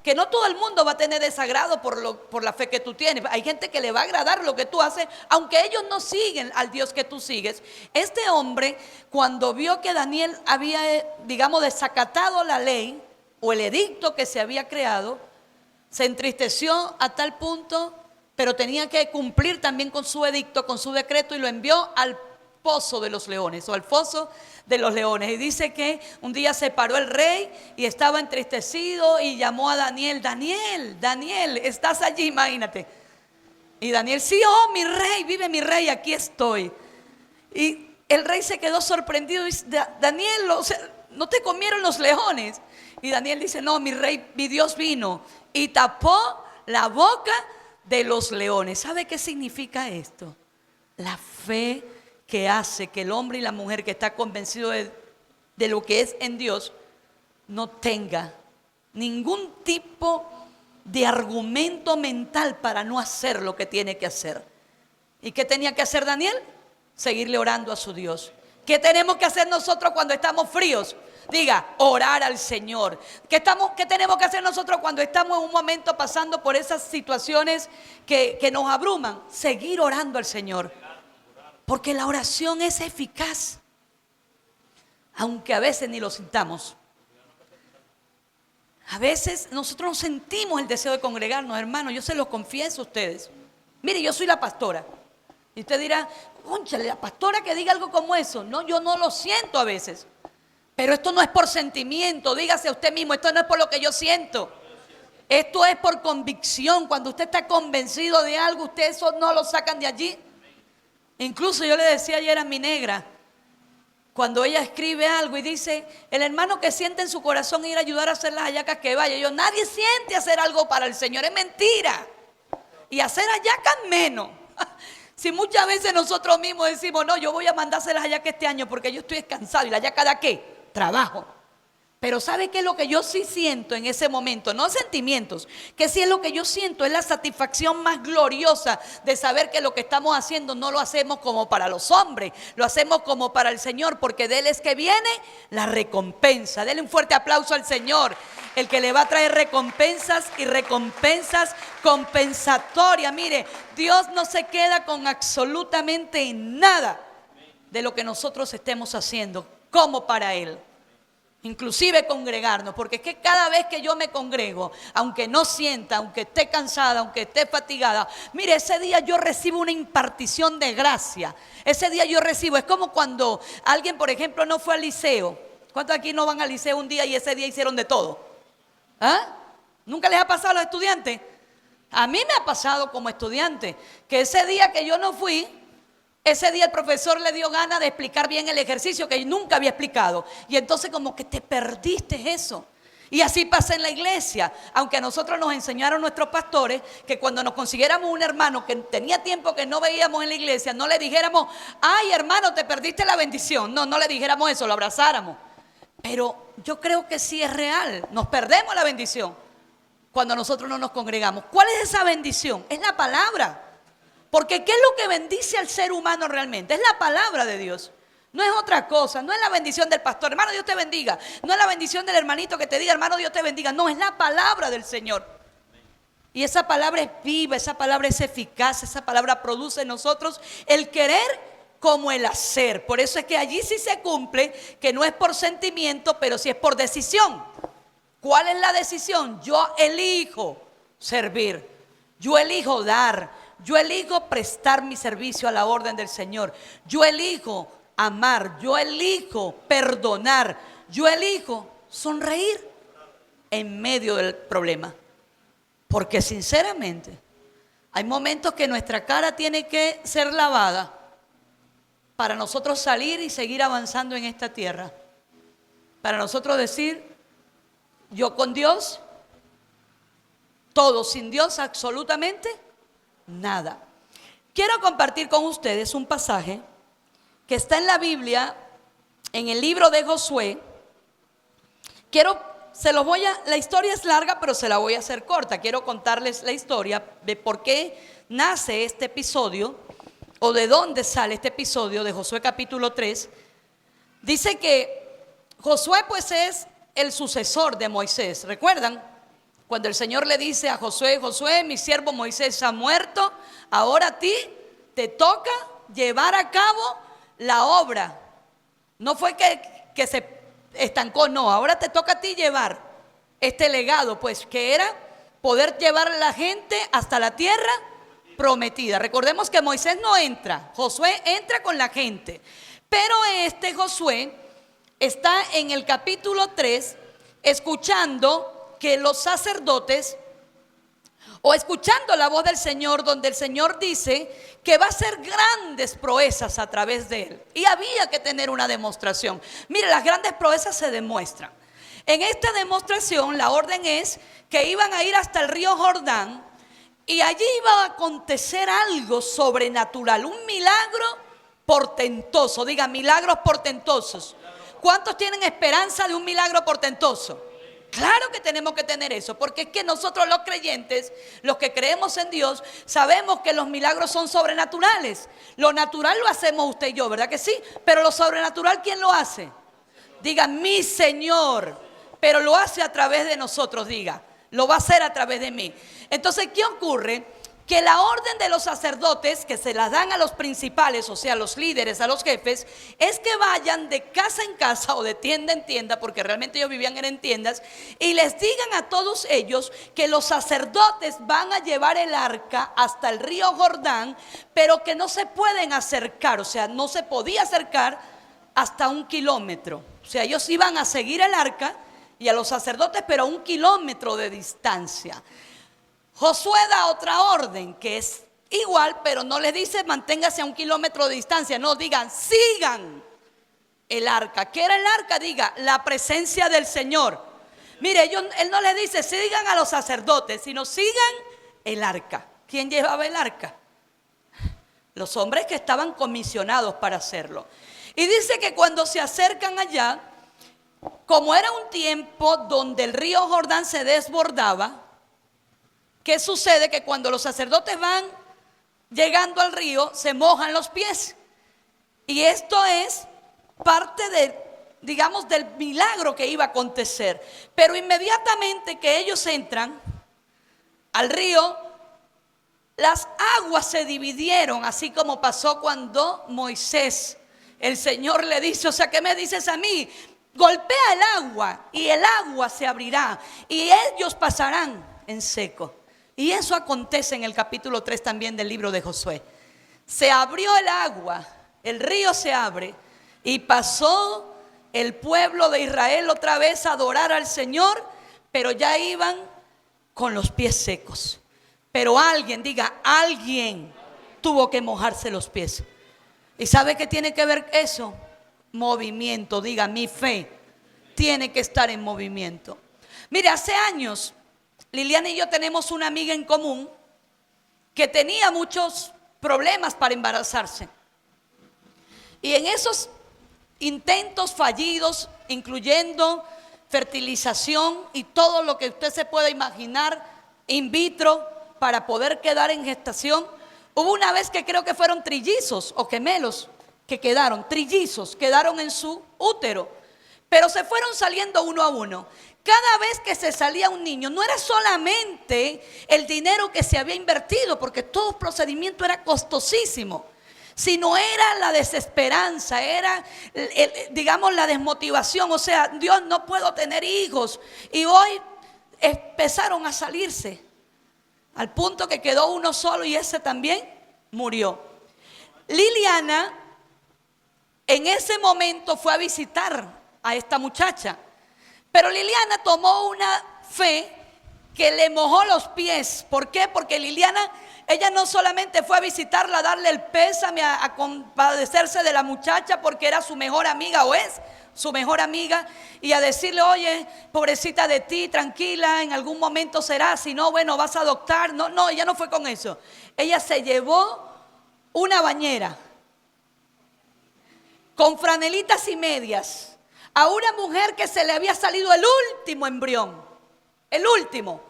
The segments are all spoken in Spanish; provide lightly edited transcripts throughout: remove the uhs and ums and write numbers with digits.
que no todo el mundo va a tener desagrado por la fe que tú tienes. Hay gente que le va a agradar lo que tú haces, aunque ellos no siguen al Dios que tú sigues. Este hombre, cuando vio que Daniel había, digamos, desacatado la ley o el edicto que se había creado, se entristeció a tal punto, pero tenía que cumplir también con su edicto, con su decreto, y lo envió al pozo de los leones o al foso de los leones. Y dice que un día se paró el rey y estaba entristecido y llamó a Daniel: Daniel, Daniel, ¿estás allí? Imagínate. Y Daniel: sí, oh, mi rey, vive mi rey, aquí estoy. Y el rey se quedó sorprendido y dice: Daniel, o sea, ¿no te comieron los leones? Y Daniel dice: no, mi rey, mi Dios vino y tapó la boca de los leones. ¿Sabe qué significa esto? La fe que hace que el hombre y la mujer que está convencido de lo que es en Dios no tenga ningún tipo de argumento mental para no hacer lo que tiene que hacer. ¿Y qué tenía que hacer Daniel? Seguirle orando a su Dios. ¿Qué tenemos que hacer nosotros cuando estamos fríos? Diga: orar al Señor. ¿Qué tenemos que hacer nosotros cuando estamos en un momento pasando por esas situaciones que nos abruman? Seguir orando al Señor. Porque la oración es eficaz, aunque a veces ni lo sintamos. A veces nosotros no sentimos el deseo de congregarnos, hermanos. Yo se los confieso a ustedes. Mire, yo soy la pastora. Y usted dirá: cónchale, la pastora que diga algo como eso. No, yo no lo siento a veces. Pero esto no es por sentimiento. Dígase a usted mismo: esto no es por lo que yo siento. Esto es por convicción. Cuando usted está convencido de algo, usted eso no lo sacan de allí. Incluso yo le decía ayer a mi negra, cuando ella escribe algo y dice: el hermano que siente en su corazón ir a ayudar a hacer las hallacas, que vaya. Yo: nadie siente hacer algo para el Señor, es mentira. Y hacer hallacas menos. Si muchas veces nosotros mismos decimos: no, yo voy a mandar a hacer las hallacas este año porque yo estoy descansado. ¿Y la hallaca da qué? Trabajo. Pero ¿sabe qué es lo que yo sí siento en ese momento? No sentimientos, que sí es lo que yo siento, es la satisfacción más gloriosa de saber que lo que estamos haciendo no lo hacemos como para los hombres, lo hacemos como para el Señor, porque de Él es que viene la recompensa. Dele un fuerte aplauso al Señor, el que le va a traer recompensas y recompensas compensatorias. Mire, Dios no se queda con absolutamente nada de lo que nosotros estemos haciendo como para Él. Inclusive congregarnos, porque es que cada vez que yo me congrego, aunque no sienta, aunque esté cansada, aunque esté fatigada, mire, ese día yo recibo una impartición de gracia. Ese día yo recibo, es como cuando alguien, por ejemplo, no fue al liceo. ¿Cuántos aquí no van al liceo un día y ese día hicieron de todo? ¿Ah? ¿Nunca les ha pasado a los estudiantes? A mí me ha pasado como estudiante, que ese día que yo no fui, ese día el profesor le dio ganas de explicar bien el ejercicio que nunca había explicado. Y entonces como que te perdiste eso. Y así pasa en la iglesia. Aunque a nosotros nos enseñaron nuestros pastores que cuando nos consiguiéramos un hermano que tenía tiempo que no veíamos en la iglesia, no le dijéramos: ay, hermano, te perdiste la bendición. No, no le dijéramos eso, lo abrazáramos. Pero yo creo que sí es real. Nos perdemos la bendición cuando nosotros no nos congregamos. ¿Cuál es esa bendición? Es la palabra. Porque ¿qué es lo que bendice al ser humano realmente? Es la palabra de Dios. No es otra cosa, no es la bendición del pastor: hermano, Dios te bendiga. No es la bendición del hermanito que te diga: hermano, Dios te bendiga. No, es la palabra del Señor. Y esa palabra es viva, esa palabra es eficaz, esa palabra produce en nosotros el querer como el hacer. Por eso es que allí sí se cumple, que no es por sentimiento, pero sí es por decisión. ¿Cuál es la decisión? Yo elijo servir, yo elijo dar. Yo elijo prestar mi servicio a la orden del Señor. Yo elijo amar. Yo elijo perdonar. Yo elijo sonreír en medio del problema. Porque sinceramente, hay momentos que nuestra cara tiene que ser lavada para nosotros salir y seguir avanzando en esta tierra. Para nosotros decir: yo con Dios, todo; sin Dios, absolutamente nada. Quiero compartir con ustedes un pasaje que está en la Biblia, en el libro de Josué. La historia es larga, pero se la voy a hacer corta. Quiero contarles la historia de por qué nace este episodio, o de dónde sale este episodio de Josué capítulo 3. Dice que Josué pues es el sucesor de Moisés. ¿Recuerdan? Cuando el Señor le dice a Josué: Josué, mi siervo Moisés ha muerto, ahora a ti te toca llevar a cabo la obra. No fue que se estancó, no, ahora te toca a ti llevar este legado, pues, que era poder llevar a la gente hasta la tierra prometida. Recordemos que Moisés no entra, Josué entra con la gente. Pero este Josué está en el capítulo 3 escuchando que los sacerdotes, o escuchando la voz del Señor, donde el Señor dice que va a hacer grandes proezas a través de él. Y había que tener una demostración. Mire, las grandes proezas se demuestran. En esta demostración la orden es que iban a ir hasta el río Jordán y allí iba a acontecer algo sobrenatural, un milagro portentoso. Diga, milagros portentosos. ¿Cuántos tienen esperanza de un milagro portentoso? Claro que tenemos que tener eso, porque es que nosotros los creyentes, los que creemos en Dios, sabemos que los milagros son sobrenaturales. Lo natural lo hacemos usted y yo, ¿verdad que sí? Pero lo sobrenatural, ¿quién lo hace? Diga, mi Señor, pero lo hace a través de nosotros, diga, lo va a hacer a través de mí. Entonces, ¿qué ocurre? Que la orden de los sacerdotes, que se las dan a los principales, o sea, a los líderes, a los jefes, es que vayan de casa en casa o de tienda en tienda, porque realmente ellos vivían en tiendas, y les digan a todos ellos que los sacerdotes van a llevar el arca hasta el río Jordán, pero que no se pueden acercar, o sea, no se podía acercar hasta 1 kilómetro. O sea, ellos iban a seguir el arca y a los sacerdotes, pero a 1 kilómetro de distancia. Josué da otra orden que es igual, pero no les dice manténgase a 1 kilómetro de distancia. No, digan, sigan el arca. ¿Qué era el arca? Diga, la presencia del Señor. Mire, él no les dice sigan a los sacerdotes, sino sigan el arca. ¿Quién llevaba el arca? Los hombres que estaban comisionados para hacerlo. Y dice que cuando se acercan allá, como era un tiempo donde el río Jordán se desbordaba, ¿qué sucede? Que cuando los sacerdotes van llegando al río, se mojan los pies. Y esto es parte digamos, del milagro que iba a acontecer. Pero inmediatamente que ellos entran al río, las aguas se dividieron, así como pasó cuando Moisés, el Señor le dice, o sea, ¿qué me dices a mí? Golpea el agua y el agua se abrirá y ellos pasarán en seco. Y eso acontece en el capítulo 3 también del libro de Josué. Se abrió el agua, el río se abre y pasó el pueblo de Israel otra vez a adorar al Señor, pero ya iban con los pies secos. Pero alguien, diga, alguien tuvo que mojarse los pies. ¿Y sabe qué tiene que ver eso? Movimiento, diga, mi fe tiene que estar en movimiento. Mire, hace años Liliana y yo tenemos una amiga en común que tenía muchos problemas para embarazarse. Y en esos intentos fallidos, incluyendo fertilización y todo lo que usted se pueda imaginar, in vitro, para poder quedar en gestación, hubo una vez que creo que fueron trillizos o gemelos que quedaron, trillizos, quedaron en su útero, pero se fueron saliendo uno a uno. Cada vez que se salía un niño, no era solamente el dinero que se había invertido, porque todo el procedimiento era costosísimo, sino era la desesperanza, era, digamos, la desmotivación. O sea, Dios, no puedo tener hijos. Y hoy empezaron a salirse, al punto que quedó uno solo y ese también murió. Liliana en ese momento fue a visitar a esta muchacha. Pero Liliana tomó una fe que le mojó los pies. ¿Por qué? Porque Liliana, ella no solamente fue a visitarla, a darle el pésame, a compadecerse de la muchacha porque era su mejor amiga o es su mejor amiga, y a decirle, oye, pobrecita de ti, tranquila, en algún momento será, si no, bueno, vas a adoptar. No, ella no fue con eso. Ella se llevó una bañera con franelitas y medias a una mujer que se le había salido el último embrión, el último,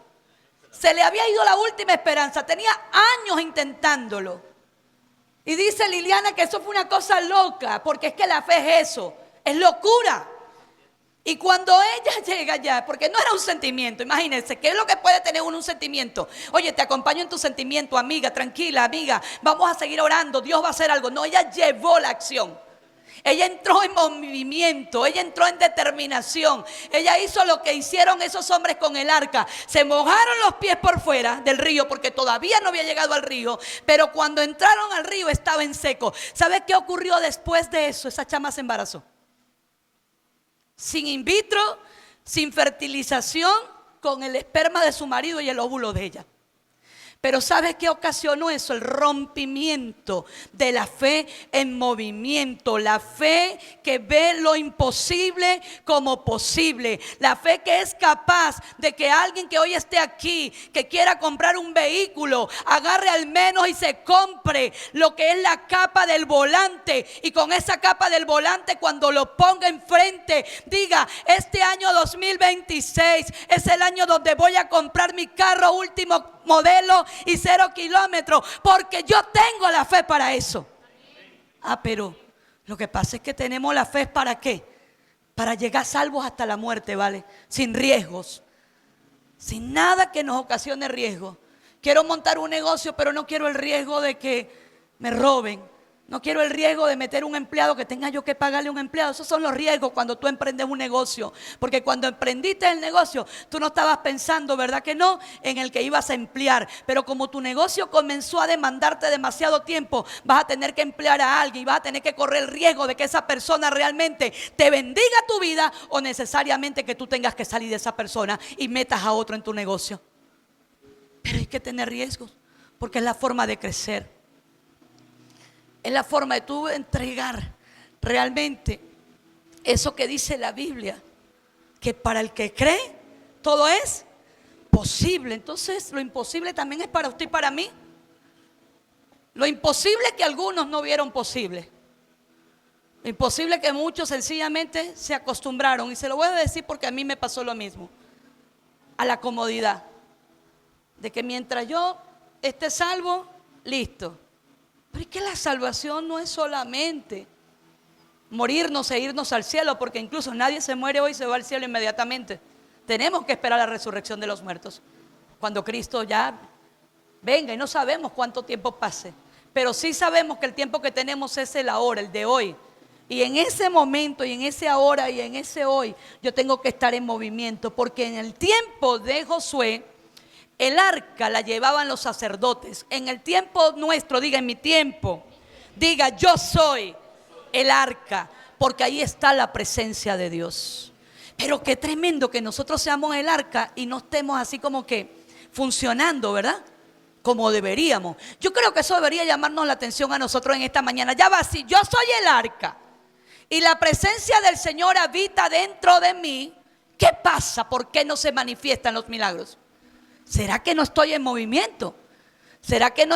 se le había ido la última esperanza, tenía años intentándolo. Y dice Liliana que eso fue una cosa loca, porque es que la fe es eso, es locura. Y cuando ella llega allá, porque no era un sentimiento, imagínense, ¿qué es lo que puede tener uno un sentimiento? Oye, te acompaño en tu sentimiento, amiga, tranquila, amiga, vamos a seguir orando, Dios va a hacer algo. No, ella llevó la acción. Ella entró en movimiento, ella entró en determinación. Ella hizo lo que hicieron esos hombres con el arca. Se mojaron los pies por fuera del río porque todavía no había llegado al río. Pero cuando entraron al río estaba en seco. ¿Sabe qué ocurrió después de eso? Esa chama se embarazó. Sin in vitro, sin fertilización, con el esperma de su marido y el óvulo de ella. Pero ¿sabes qué ocasionó eso? El rompimiento de la fe en movimiento. La fe que ve lo imposible como posible. La fe que es capaz de que alguien que hoy esté aquí, que quiera comprar un vehículo, agarre al menos y se compre lo que es la capa del volante. Y con esa capa del volante, cuando lo ponga enfrente, diga: este año 2026 es el año donde voy a comprar mi carro último modelo y 0 kilómetros, porque yo tengo la fe para eso. Pero lo que pasa es que tenemos la fe, ¿para qué? Para llegar salvos hasta la muerte, ¿vale? Sin riesgos, sin nada que nos ocasione riesgo. Quiero montar un negocio, pero no quiero el riesgo de que me roben. No quiero el riesgo de meter un empleado, que tenga yo que pagarle a un empleado. Esos son los riesgos cuando tú emprendes un negocio. Porque cuando emprendiste el negocio, tú no estabas pensando, ¿verdad que no?, en el que ibas a emplear. Pero como tu negocio comenzó a demandarte demasiado tiempo, vas a tener que emplear a alguien y vas a tener que correr el riesgo de que esa persona realmente te bendiga tu vida, o necesariamente que tú tengas que salir de esa persona y metas a otro en tu negocio. Pero hay que tener riesgos, porque es la forma de crecer. Es la forma de tú entregar realmente eso que dice la Biblia, que para el que cree todo es posible. Entonces lo imposible también es para usted y para mí. Lo imposible que algunos no vieron posible. Lo imposible que muchos sencillamente se acostumbraron. Y se lo voy a decir porque a mí me pasó lo mismo. A la comodidad. De que mientras yo esté salvo, listo. Pero es que la salvación no es solamente morirnos e irnos al cielo, porque incluso nadie se muere hoy y se va al cielo inmediatamente. Tenemos que esperar la resurrección de los muertos, cuando Cristo ya venga, y no sabemos cuánto tiempo pase. Pero sí sabemos que el tiempo que tenemos es el ahora, el de hoy. Y en ese momento, y en ese ahora, y en ese hoy, yo tengo que estar en movimiento, porque en el tiempo de Josué, el arca la llevaban los sacerdotes. En el tiempo nuestro, diga: en mi tiempo, diga: yo soy el arca, porque ahí está la presencia de Dios. Pero qué tremendo que nosotros seamos el arca y no estemos así como que funcionando, ¿verdad?, como deberíamos. Yo creo que eso debería llamarnos la atención a nosotros en esta mañana. Ya va, si yo soy el arca y la presencia del Señor habita dentro de mí, ¿qué pasa? ¿Por qué no se manifiestan los milagros? ¿Será que no estoy en movimiento? ¿Será que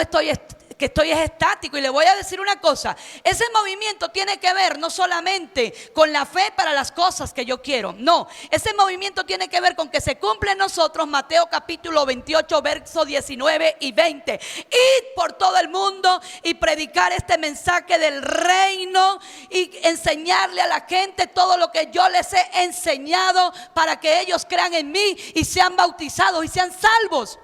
estoy estático? Y le voy a decir una cosa: ese movimiento tiene que ver no solamente con la fe para las cosas que yo quiero. No, ese movimiento tiene que ver con que se cumple en nosotros Mateo capítulo 28, versos 19 y 20. Id por todo el mundo y predicar este mensaje del reino y enseñarle a la gente todo lo que yo les he enseñado, para que ellos crean en mí y sean bautizados y sean salvos.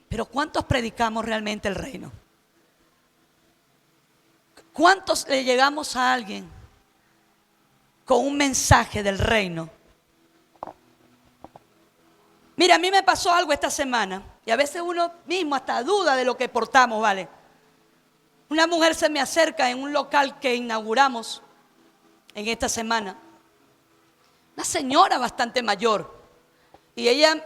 Pero ¿cuántos predicamos realmente el reino? ¿Cuántos le llegamos a alguien con un mensaje del reino? Mira, a mí me pasó algo esta semana, y a veces uno mismo hasta duda de lo que portamos, ¿vale? Una mujer se me acerca en un local que inauguramos en esta semana. Una señora bastante mayor. Y ella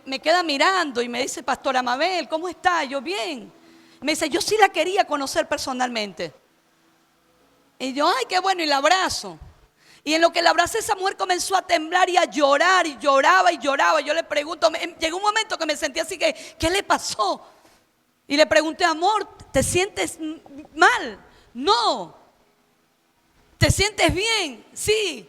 me queda mirando y me dice: Pastora Mabel, ¿cómo está? Yo bien. Me dice: yo sí la quería conocer personalmente. Y yo: ay, qué bueno, y la abrazo. Y en lo que la abracé, esa mujer comenzó a temblar y a llorar, y lloraba y lloraba. Yo le pregunto, llegó un momento que me sentí así que, ¿qué le pasó? Y le pregunté: amor, ¿te sientes mal? No. ¿Te sientes bien? Sí.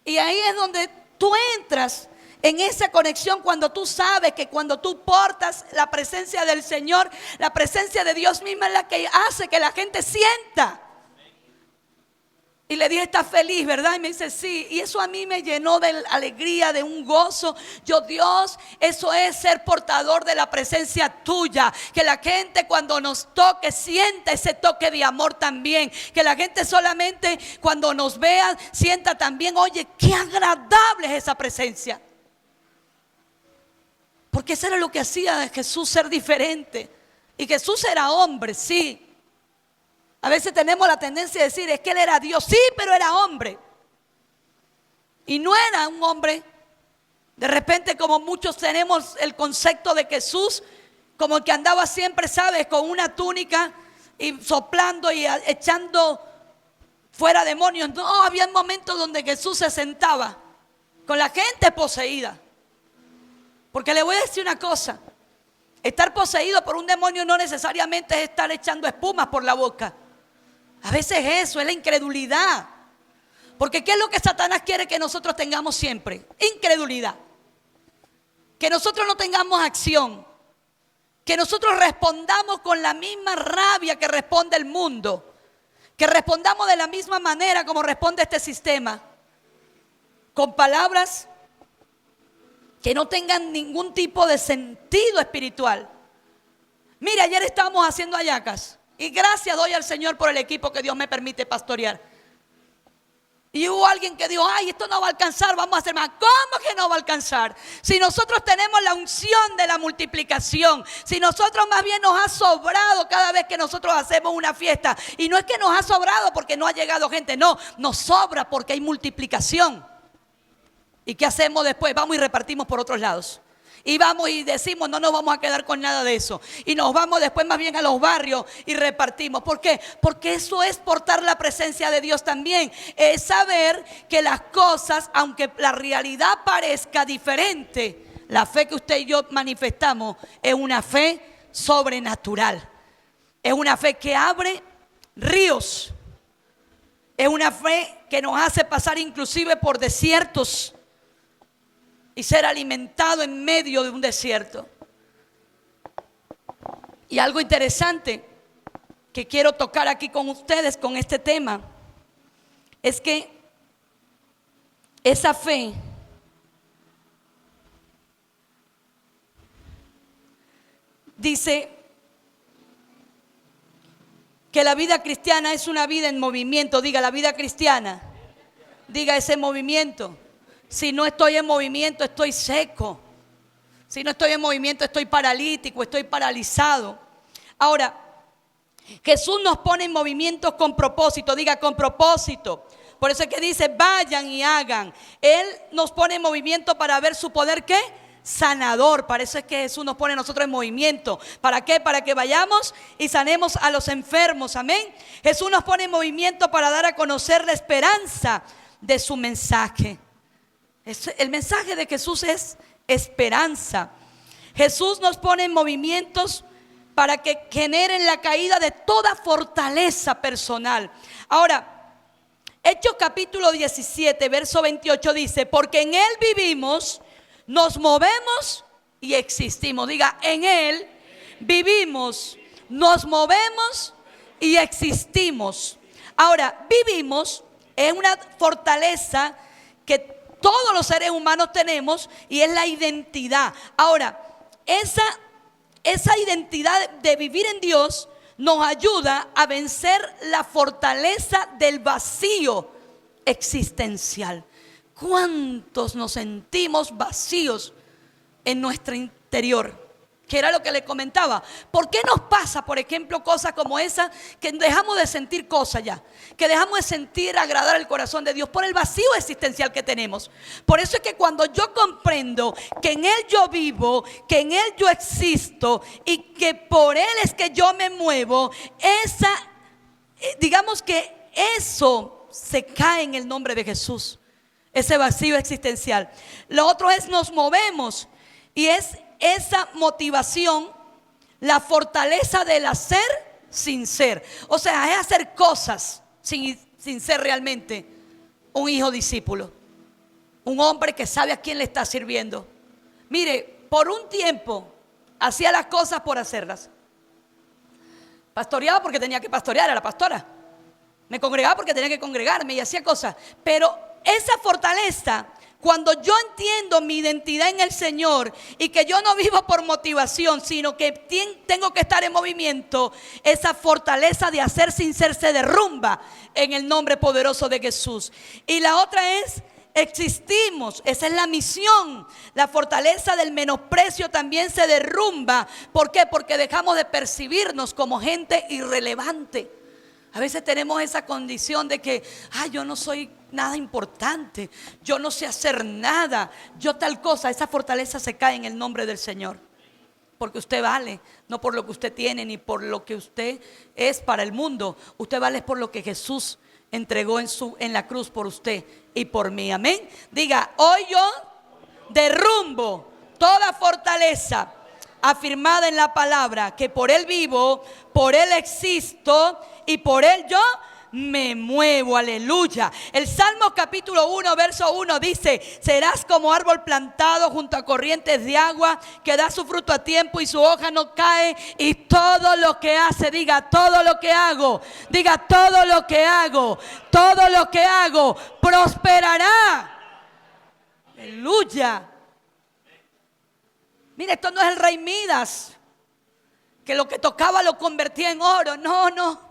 Y ahí es donde tú entras en esa conexión, cuando tú sabes que cuando tú portas la presencia del Señor, la presencia de Dios misma es la que hace que la gente sienta. Y le dije, ¿estás feliz, verdad? Y me dice, sí. Y eso a mí me llenó de alegría, de un gozo. Yo, Dios, eso es ser portador de la presencia tuya. Que la gente cuando nos toque sienta ese toque de amor también. Que la gente solamente cuando nos vea sienta también, oye, qué agradable es esa presencia. Porque eso era lo que hacía de Jesús ser diferente. Y Jesús era hombre, sí. A veces tenemos la tendencia de decir, es que Él era Dios. Sí, pero era hombre. Y no era un hombre. De repente, como muchos tenemos el concepto de Jesús, como el que andaba siempre, ¿sabes? Con una túnica y soplando y echando fuera demonios. No, había momentos donde Jesús se sentaba con la gente poseída. Porque le voy a decir una cosa. Estar poseído por un demonio no necesariamente es estar echando espumas por la boca. A veces eso es la incredulidad. Porque ¿qué es lo que Satanás quiere que nosotros tengamos siempre? Incredulidad. Que nosotros no tengamos acción. Que nosotros respondamos con la misma rabia que responde el mundo. Que respondamos de la misma manera como responde este sistema. Con palabras que no tengan ningún tipo de sentido espiritual. Mira, ayer estábamos haciendo hallacas. Y gracias doy al Señor por el equipo que Dios me permite pastorear. Y hubo alguien que dijo, ay, esto no va a alcanzar, vamos a hacer más. ¿Cómo que no va a alcanzar? Si nosotros tenemos la unción de la multiplicación, si nosotros más bien nos ha sobrado cada vez que nosotros hacemos una fiesta. Y no es que nos ha sobrado porque no ha llegado gente, no, nos sobra porque hay multiplicación. ¿Y qué hacemos después? Vamos y repartimos por otros lados. Y vamos y decimos, no nos vamos a quedar con nada de eso. Y nos vamos después más bien a los barrios y repartimos. ¿Por qué? Porque eso es portar la presencia de Dios también. Es saber que las cosas, aunque la realidad parezca diferente, la fe que usted y yo manifestamos es una fe sobrenatural. Es una fe que abre ríos. Es una fe que nos hace pasar inclusive por desiertos. Y ser alimentado en medio de un desierto. Y algo interesante que quiero tocar aquí con ustedes con este tema es que esa fe dice que la vida cristiana es una vida en movimiento. Diga, la vida cristiana. Diga ese movimiento. Si no estoy en movimiento, estoy seco. Si no estoy en movimiento, estoy paralítico, estoy paralizado. Ahora, Jesús nos pone en movimiento con propósito. Diga, con propósito. Por eso es que dice, vayan y hagan. Él nos pone en movimiento para ver su poder, ¿qué? Sanador. Para eso es que Jesús nos pone a nosotros en movimiento. ¿Para qué? Para que vayamos y sanemos a los enfermos. Amén. Jesús nos pone en movimiento para dar a conocer la esperanza de su mensaje. El mensaje de Jesús es esperanza. Jesús nos pone en movimientos para que generen la caída de toda fortaleza personal. Ahora, Hechos capítulo 17, verso 28 dice, porque en Él vivimos, nos movemos y existimos. Diga, en Él vivimos, nos movemos y existimos. Ahora, vivimos es una fortaleza que todos los seres humanos tenemos y es la identidad. Ahora, esa identidad de vivir en Dios nos ayuda a vencer la fortaleza del vacío existencial. ¿Cuántos nos sentimos vacíos en nuestro interior? Que era lo que le comentaba. ¿Por qué nos pasa, por ejemplo, cosas como esa? Que dejamos de sentir cosas ya. Que dejamos de sentir agradar el corazón de Dios por el vacío existencial que tenemos. Por eso es que cuando yo comprendo que en Él yo vivo, que en Él yo existo y que por Él es que yo me muevo, digamos que eso se cae en el nombre de Jesús. Ese vacío existencial. Lo otro es nos movemos y es esa motivación, la fortaleza del hacer sin ser. O sea, es hacer cosas sin ser realmente un hijo discípulo. Un hombre que sabe a quién le está sirviendo. Mire, por un tiempo hacía las cosas por hacerlas. Pastoreaba porque tenía que pastorear, era la pastora. Me congregaba porque tenía que congregarme y hacía cosas. Pero esa fortaleza, cuando yo entiendo mi identidad en el Señor y que yo no vivo por motivación, sino que tengo que estar en movimiento, esa fortaleza de hacer sin ser se derrumba en el nombre poderoso de Jesús. Y la otra es: existimos, esa es la misión. La fortaleza del menosprecio también se derrumba. ¿Por qué? Porque dejamos de percibirnos como gente irrelevante. A veces tenemos esa condición de que yo no soy nada importante, yo no sé hacer nada, yo tal cosa. Esa fortaleza se cae en el nombre del Señor, porque usted vale, no por lo que usted tiene ni por lo que usted es para el mundo. Usted vale por lo que Jesús entregó en la cruz por usted y por mí. Amén. Diga: hoy yo derrumbo toda fortaleza afirmada en la palabra, que por Él vivo, por Él existo y por Él yo me muevo. Aleluya. El Salmo capítulo 1 verso 1 dice: serás como árbol plantado junto a corrientes de agua, que da su fruto a tiempo y su hoja no cae, y todo lo que hace, diga, todo lo que hago, diga, todo lo que hago, todo lo que hago prosperará. Aleluya. Mire, esto no es el rey Midas, que lo que tocaba lo convertía en oro. No, no.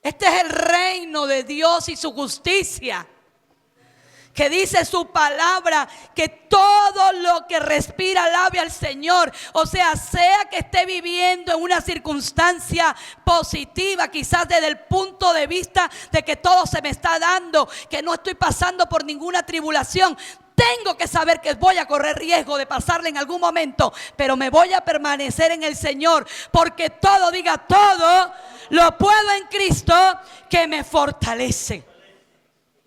Este es el reino de Dios y su justicia, que dice su palabra que todo lo que respira alabe al Señor. O sea que esté viviendo en una circunstancia positiva, quizás desde el punto de vista de que todo se me está dando, que no estoy pasando por ninguna tribulación. Tengo que saber que voy a correr riesgo de pasarle en algún momento, pero me voy a permanecer en el Señor, porque todo, diga, todo lo puedo en Cristo que me fortalece.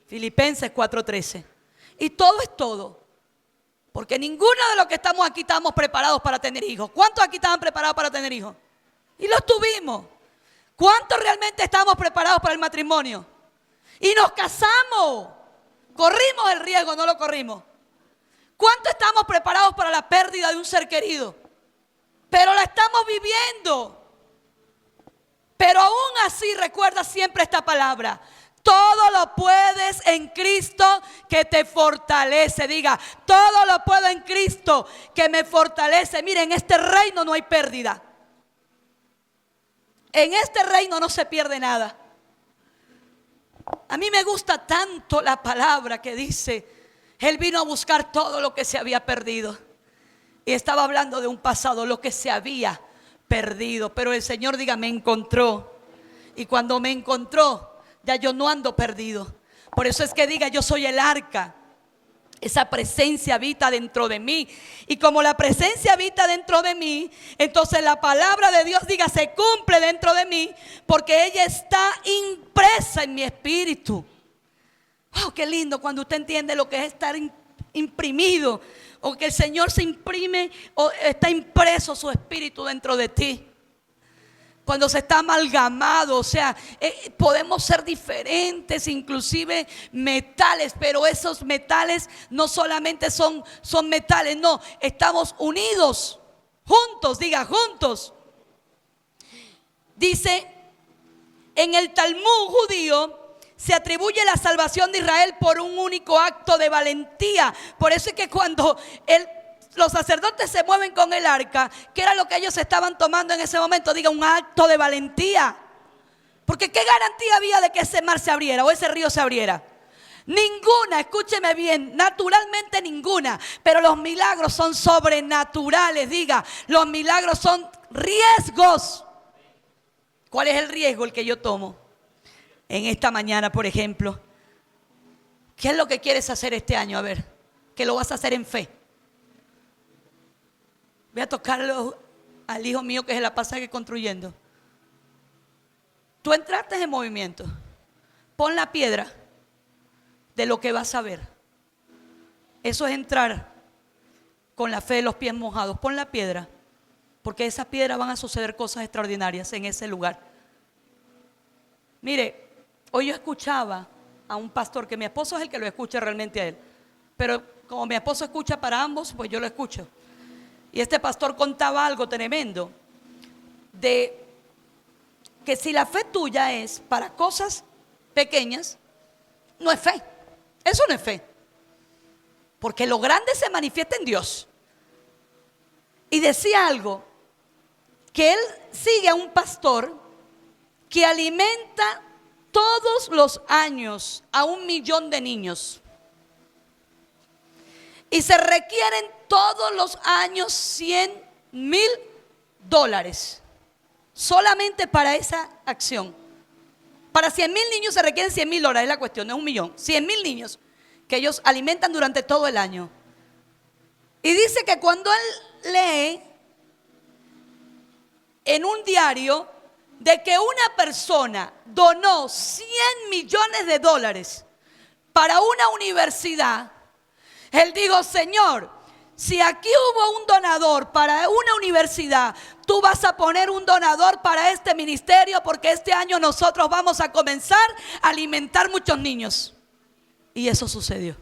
Filipenses 4:13. Y todo es todo, porque ninguno de los que estamos aquí estamos preparados para tener hijos. ¿Cuántos aquí estaban preparados para tener hijos? Y los tuvimos. ¿Cuántos realmente estamos preparados para el matrimonio? Y nos casamos. ¿Corrimos el riesgo o no lo corrimos? ¿Cuánto estamos preparados para la pérdida de un ser querido? Pero la estamos viviendo. Pero aún así recuerda siempre esta palabra: todo lo puedes en Cristo que te fortalece. Diga: todo lo puedo en Cristo que me fortalece. Miren, en este reino no hay pérdida. En este reino no se pierde nada. A mí me gusta tanto la palabra que dice: Él vino a buscar todo lo que se había perdido. Y estaba hablando de un pasado, lo que se había perdido. Pero el Señor, diga, me encontró. Y cuando me encontró, ya yo no ando perdido. Por eso es que diga: yo soy el arca. Esa presencia habita dentro de mí. Y como la presencia habita dentro de mí, entonces la palabra de Dios, diga, se cumple dentro de mí, porque ella está impresa en mi espíritu. Wow, qué lindo cuando usted entiende lo que es estar imprimido, o que el Señor se imprime o está impreso su espíritu dentro de ti. Cuando se está amalgamado, o sea, podemos ser diferentes, inclusive metales, pero esos metales no solamente son metales, no, estamos unidos, juntos, diga, juntos. Dice, en el Talmud judío se atribuye la salvación de Israel por un único acto de valentía. Por eso es que cuando los sacerdotes se mueven con el arca, ¿qué era lo que ellos estaban tomando en ese momento? Diga, un acto de valentía. Porque ¿qué garantía había de que ese mar se abriera o ese río se abriera? Ninguna, escúcheme bien, naturalmente ninguna. Pero los milagros son sobrenaturales. Diga, los milagros son riesgos. ¿Cuál es el riesgo? El que yo tomo en esta mañana, por ejemplo. ¿Qué es lo que quieres hacer este año? A ver, que lo vas a hacer en fe. Voy a tocarlo al hijo mío que se la pasa que construyendo. Tú entraste en movimiento. Pon la piedra de lo que vas a ver. Eso es entrar con la fe de los pies mojados. Pon la piedra, porque esas piedras van a suceder cosas extraordinarias en ese lugar. Mire, hoy yo escuchaba a un pastor, que mi esposo es el que lo escucha realmente a él, pero como mi esposo escucha para ambos, pues yo lo escucho. Y este pastor contaba algo tremendo de que si la fe tuya es para cosas pequeñas, no es fe. Eso no es fe. Porque lo grande se manifiesta en Dios. Y decía algo, que él sigue a un pastor que alimenta todos los años a 1 millón de niños. Y se requieren todos los años $100,000 solamente para esa acción. Para 100,000 niños se requieren $100,000, es la cuestión, no es 1 millón. 100,000 niños que ellos alimentan durante todo el año. Y dice que cuando él lee en un diario de que una persona donó $100 millones para una universidad, él dijo: Señor, si aquí hubo un donador para una universidad, tú vas a poner un donador para este ministerio, porque este año nosotros vamos a comenzar a alimentar muchos niños. Y eso sucedió.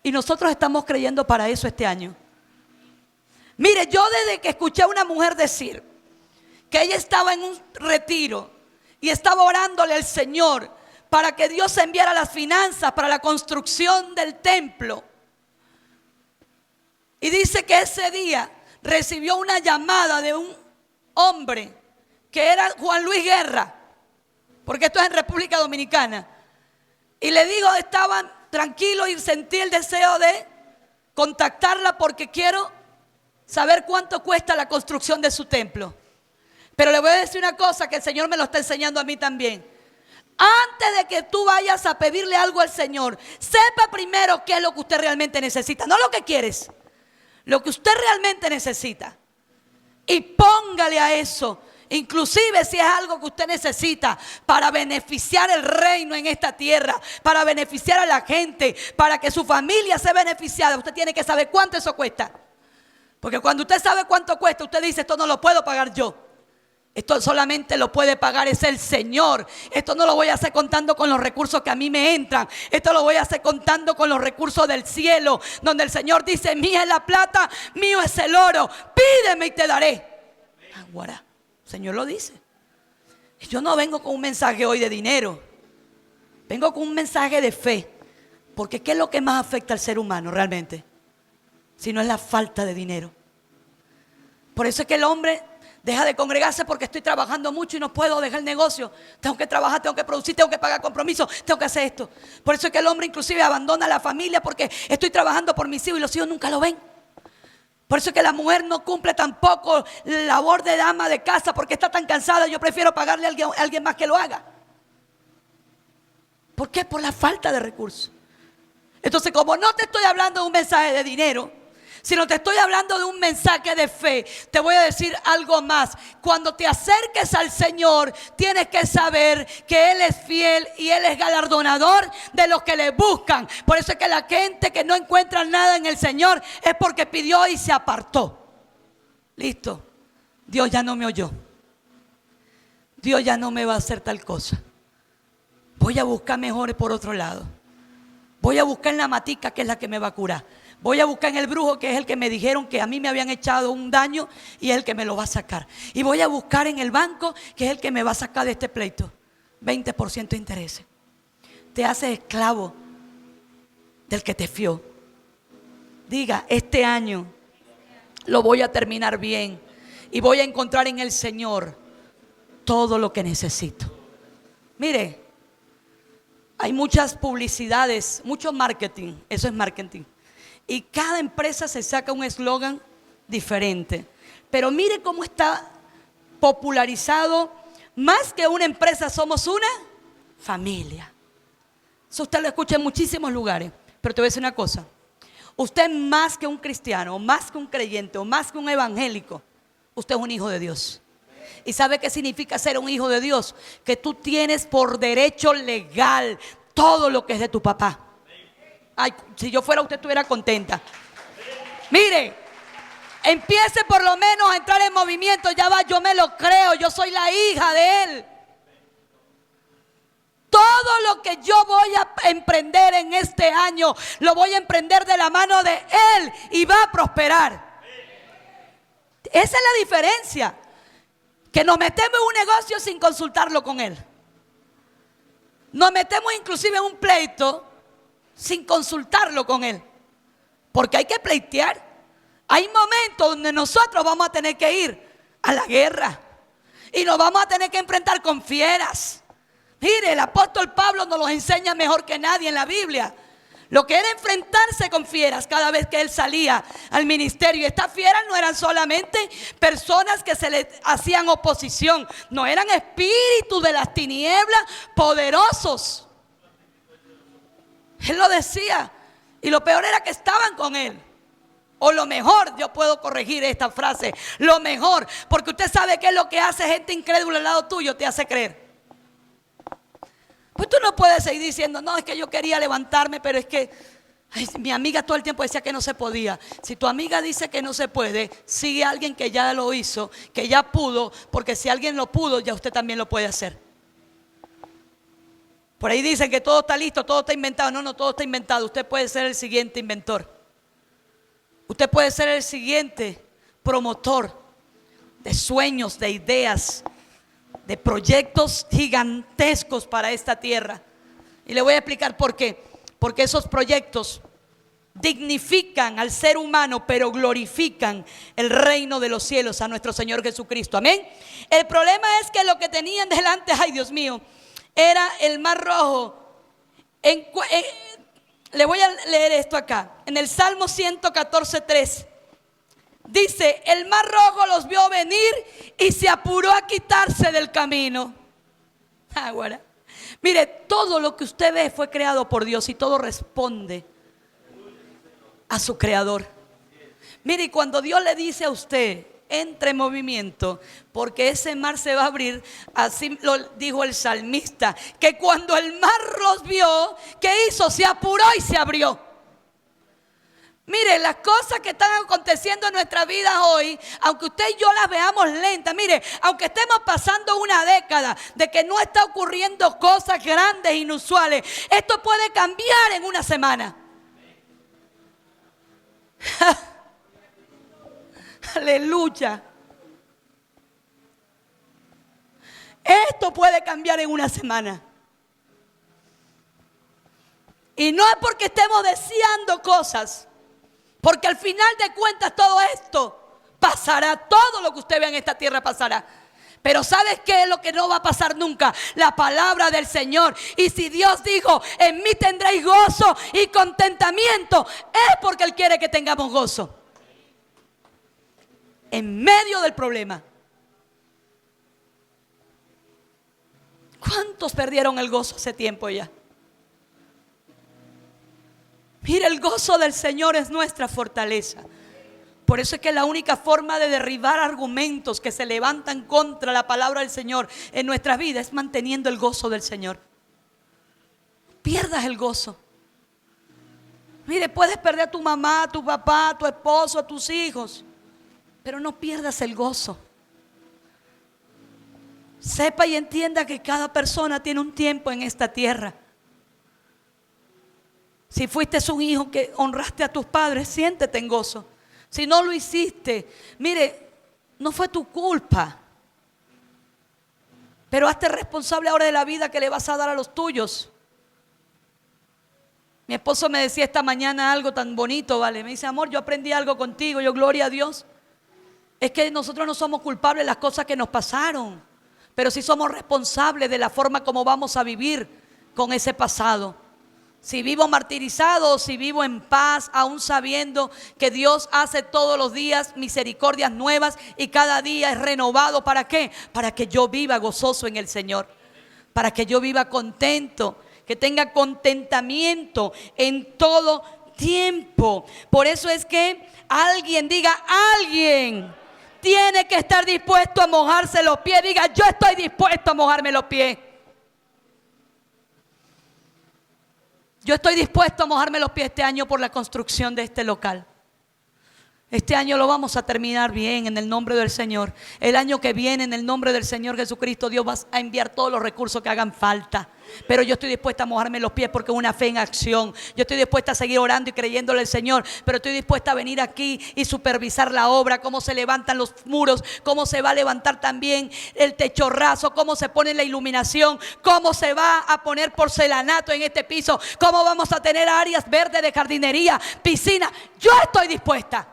Y nosotros estamos creyendo para eso este año. Mire, yo desde que escuché a una mujer decir que ella estaba en un retiro y estaba orándole al Señor para que Dios enviara las finanzas para la construcción del templo. Y dice que ese día recibió una llamada de un hombre que era Juan Luis Guerra, porque esto es en República Dominicana. Y le digo, estaba tranquilo y sentí el deseo de contactarla porque quiero saber cuánto cuesta la construcción de su templo. Pero le voy a decir una cosa que el Señor me lo está enseñando a mí también. Antes de que tú vayas a pedirle algo al Señor, sepa primero qué es lo que usted realmente necesita. No lo que quieres, lo que usted realmente necesita. Y póngale a eso. Inclusive si es algo que usted necesita para beneficiar el reino en esta tierra, para beneficiar a la gente, para que su familia sea beneficiada, usted tiene que saber cuánto eso cuesta. Porque cuando usted sabe cuánto cuesta, usted dice: esto no lo puedo pagar yo. Esto solamente lo puede pagar es el Señor. Esto no lo voy a hacer contando con los recursos que a mí me entran. Esto lo voy a hacer contando con los recursos del cielo, donde el Señor dice: mía es la plata, mío es el oro. Pídeme y te daré. Ahora, el Señor lo dice. Y yo no vengo con un mensaje hoy de dinero. Vengo con un mensaje de fe. Porque ¿qué es lo que más afecta al ser humano realmente? Si no es la falta de dinero. Por eso es que el hombre deja de congregarse, porque estoy trabajando mucho y no puedo dejar el negocio. Tengo que trabajar, tengo que producir, tengo que pagar compromisos, tengo que hacer esto. Por eso es que el hombre inclusive abandona a la familia, porque estoy trabajando por mis hijos y los hijos nunca lo ven. Por eso es que la mujer no cumple tampoco la labor de dama de casa, porque está tan cansada. Yo prefiero pagarle a alguien más que lo haga. ¿Por qué? Por la falta de recursos. Entonces, como no te estoy hablando de un mensaje de dinero, sino te estoy hablando de un mensaje de fe, te voy a decir algo más. Cuando te acerques al Señor, tienes que saber que Él es fiel y Él es galardonador de los que le buscan. Por eso es que la gente que no encuentra nada en el Señor es porque pidió y se apartó. Listo. Dios ya no me oyó. Dios ya no me va a hacer tal cosa. Voy a buscar mejores por otro lado. Voy a buscar en la matica, que es la que me va a curar. Voy a buscar en el brujo, que es el que me dijeron que a mí me habían echado un daño y es el que me lo va a sacar. Y voy a buscar en el banco, que es el que me va a sacar de este pleito. 20% de intereses. Te haces esclavo del que te fió. Diga: este año lo voy a terminar bien y voy a encontrar en el Señor todo lo que necesito. Mire, hay muchas publicidades, mucho marketing. Eso es marketing. Y cada empresa se saca un eslogan diferente. Pero mire cómo está popularizado. Más que una empresa, somos una familia. Eso usted lo escucha en muchísimos lugares. Pero te voy a decir una cosa. Usted más que un cristiano, o más que un creyente, o más que un evangélico, usted es un hijo de Dios. ¿Y sabe qué significa ser un hijo de Dios? Que tú tienes por derecho legal todo lo que es de tu papá. Ay, si yo fuera usted estuviera contenta. Mire, empiece por lo menos a entrar en movimiento. Ya va, yo me lo creo, yo soy la hija de Él. Todo lo que yo voy a emprender en este año, lo voy a emprender de la mano de Él y va a prosperar. Esa es la diferencia. que nos metemos en un negocio sin consultarlo con Él. Nos metemos inclusive en un pleito sin consultarlo con Él. Porque hay que pleitear. Hay momentos donde nosotros vamos a tener que ir a la guerra. Y nos vamos a tener que enfrentar con fieras. Mire, el apóstol Pablo nos lo enseña mejor que nadie en la Biblia. Lo que era enfrentarse con fieras cada vez que él salía al ministerio. Y estas fieras no eran solamente personas que se le hacían oposición. No, eran espíritus de las tinieblas poderosos. Él lo decía. Y lo peor era que estaban con él. O lo mejor, yo puedo corregir esta frase. Lo mejor, porque usted sabe que es lo que hace gente incrédula al lado tuyo, te hace creer. Pues tú no puedes seguir diciendo, no, es que yo quería levantarme, pero es que mi amiga todo el tiempo decía que no se podía. Si tu amiga dice que no se puede, sigue a alguien que ya lo hizo, que ya pudo, porque si alguien lo pudo, ya usted también lo puede hacer. Por ahí dicen que todo está listo, todo está inventado. No, todo está inventado. Usted puede ser el siguiente inventor. Usted puede ser el siguiente promotor de sueños, de ideas, de proyectos gigantescos para esta tierra. Y le voy a explicar por qué. Porque esos proyectos dignifican al ser humano, pero glorifican el reino de los cielos a nuestro Señor Jesucristo. Amén. El problema es que lo que tenían delante, ay Dios mío, era el Mar Rojo. Le voy a leer esto acá. En el Salmo 114:3 dice: el Mar Rojo los vio venir y se apuró a quitarse del camino. Ahora, mire, todo lo que usted ve fue creado por Dios y todo responde a su creador. Mire, y cuando Dios le dice a usted, entre en movimiento, porque ese mar se va a abrir, así lo dijo el salmista, que cuando el mar los vio, ¿qué hizo? Se apuró y se abrió. Mire, las cosas que están aconteciendo en nuestra vida hoy, aunque usted y yo las veamos lentas, mire, aunque estemos pasando una década de que no está ocurriendo cosas grandes, inusuales, esto puede cambiar en una semana. Aleluya. Esto puede cambiar en una semana. Y no es porque estemos deseando cosas, porque al final de cuentas todo esto pasará. Todo lo que usted vea en esta tierra pasará. Pero ¿sabes qué es lo que no va a pasar nunca? La palabra del Señor. Y si Dios dijo, en mí tendréis gozo y contentamiento, es porque Él quiere que tengamos gozo en medio del problema. ¿Cuántos perdieron el gozo hace tiempo ya? Mira, el gozo del Señor es nuestra fortaleza. Por eso es que la única forma de derribar argumentos que se levantan contra la palabra del Señor en nuestras vidas es manteniendo el gozo del Señor. Pierdas el gozo. Mire, puedes perder a tu mamá, a tu papá, a tu esposo, a tus hijos, pero no pierdas el gozo. Sepa y entienda que cada persona tiene un tiempo en esta tierra. Si fuiste un hijo que honraste a tus padres, siéntete en gozo. Si no lo hiciste, mire, no fue tu culpa. Pero hazte responsable ahora de la vida que le vas a dar a los tuyos. Mi esposo me decía esta mañana algo tan bonito, ¿vale? Me dice, amor, yo aprendí algo contigo. Yo, gloria a Dios. Es que nosotros no somos culpables de las cosas que nos pasaron, pero sí somos responsables de la forma como vamos a vivir con ese pasado. Si vivo martirizado o si vivo en paz, aún sabiendo que Dios hace todos los días misericordias nuevas y cada día es renovado. ¿Para qué? Para que yo viva gozoso en el Señor, para que yo viva contento, que tenga contentamiento en todo tiempo. Por eso es que alguien tiene que estar dispuesto a mojarse los pies. Diga, yo estoy dispuesto a mojarme los pies. Yo estoy dispuesto a mojarme los pies este año por la construcción de este local. Este año lo vamos a terminar bien en el nombre del Señor. El año que viene, en el nombre del Señor Jesucristo, Dios va a enviar todos los recursos que hagan falta. Pero yo estoy dispuesta a mojarme los pies porque es una fe en acción. Yo estoy dispuesta a seguir orando y creyéndole al Señor. Pero estoy dispuesta a venir aquí y supervisar la obra, cómo se levantan los muros, cómo se va a levantar también el techorrazo, cómo se pone la iluminación, cómo se va a poner porcelanato en este piso, cómo vamos a tener áreas verdes de jardinería, piscina. Yo estoy dispuesta.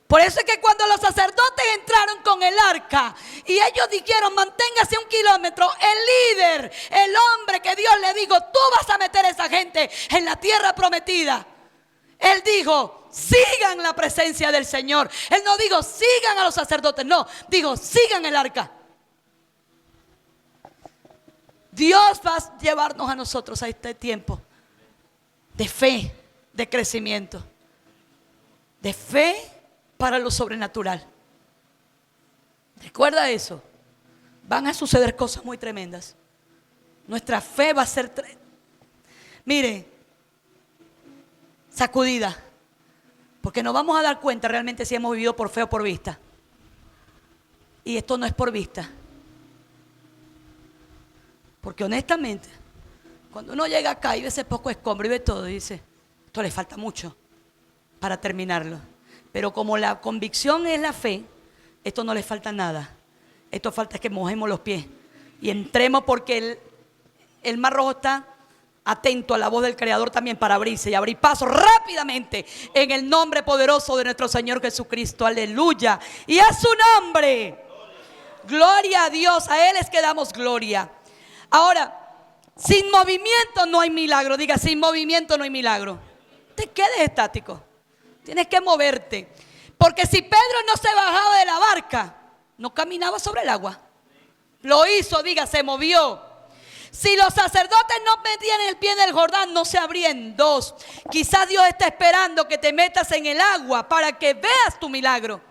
Por eso es que cuando los sacerdotes entraron con el arca y ellos dijeron manténgase 1 kilómetro, el líder, el hombre que Dios le dijo tú vas a meter a esa gente en la tierra prometida, él dijo sigan la presencia del Señor. Él no dijo sigan a los sacerdotes, no, dijo sigan el arca. Dios va a llevarnos a nosotros a este tiempo de fe, de crecimiento, de fe para lo sobrenatural. Recuerda eso. Van a suceder cosas muy tremendas. Nuestra fe va a ser mire, sacudida, porque nos vamos a dar cuenta realmente si hemos vivido por fe o por vista. Y esto no es por vista, porque honestamente cuando uno llega acá y ve ese poco escombro y ve todo y dice esto le falta mucho para terminarlo. Pero como la convicción es la fe, esto no le falta nada. Esto falta es que mojemos los pies y entremos, porque el Mar Rojo está atento a la voz del Creador también para abrirse y abrir paso rápidamente en el nombre poderoso de nuestro Señor Jesucristo. Aleluya. Y a su nombre. Gloria a Dios. A Él es que damos gloria. Ahora, sin movimiento no hay milagro. Diga, sin movimiento no hay milagro. Te quedes estático. Tienes que moverte. Porque si Pedro no se bajaba de la barca, no caminaba sobre el agua. Lo hizo, diga, se movió. Si los sacerdotes no metían el pie en el Jordán, no se abría en dos. Quizás Dios está esperando que te metas en el agua para que veas tu milagro.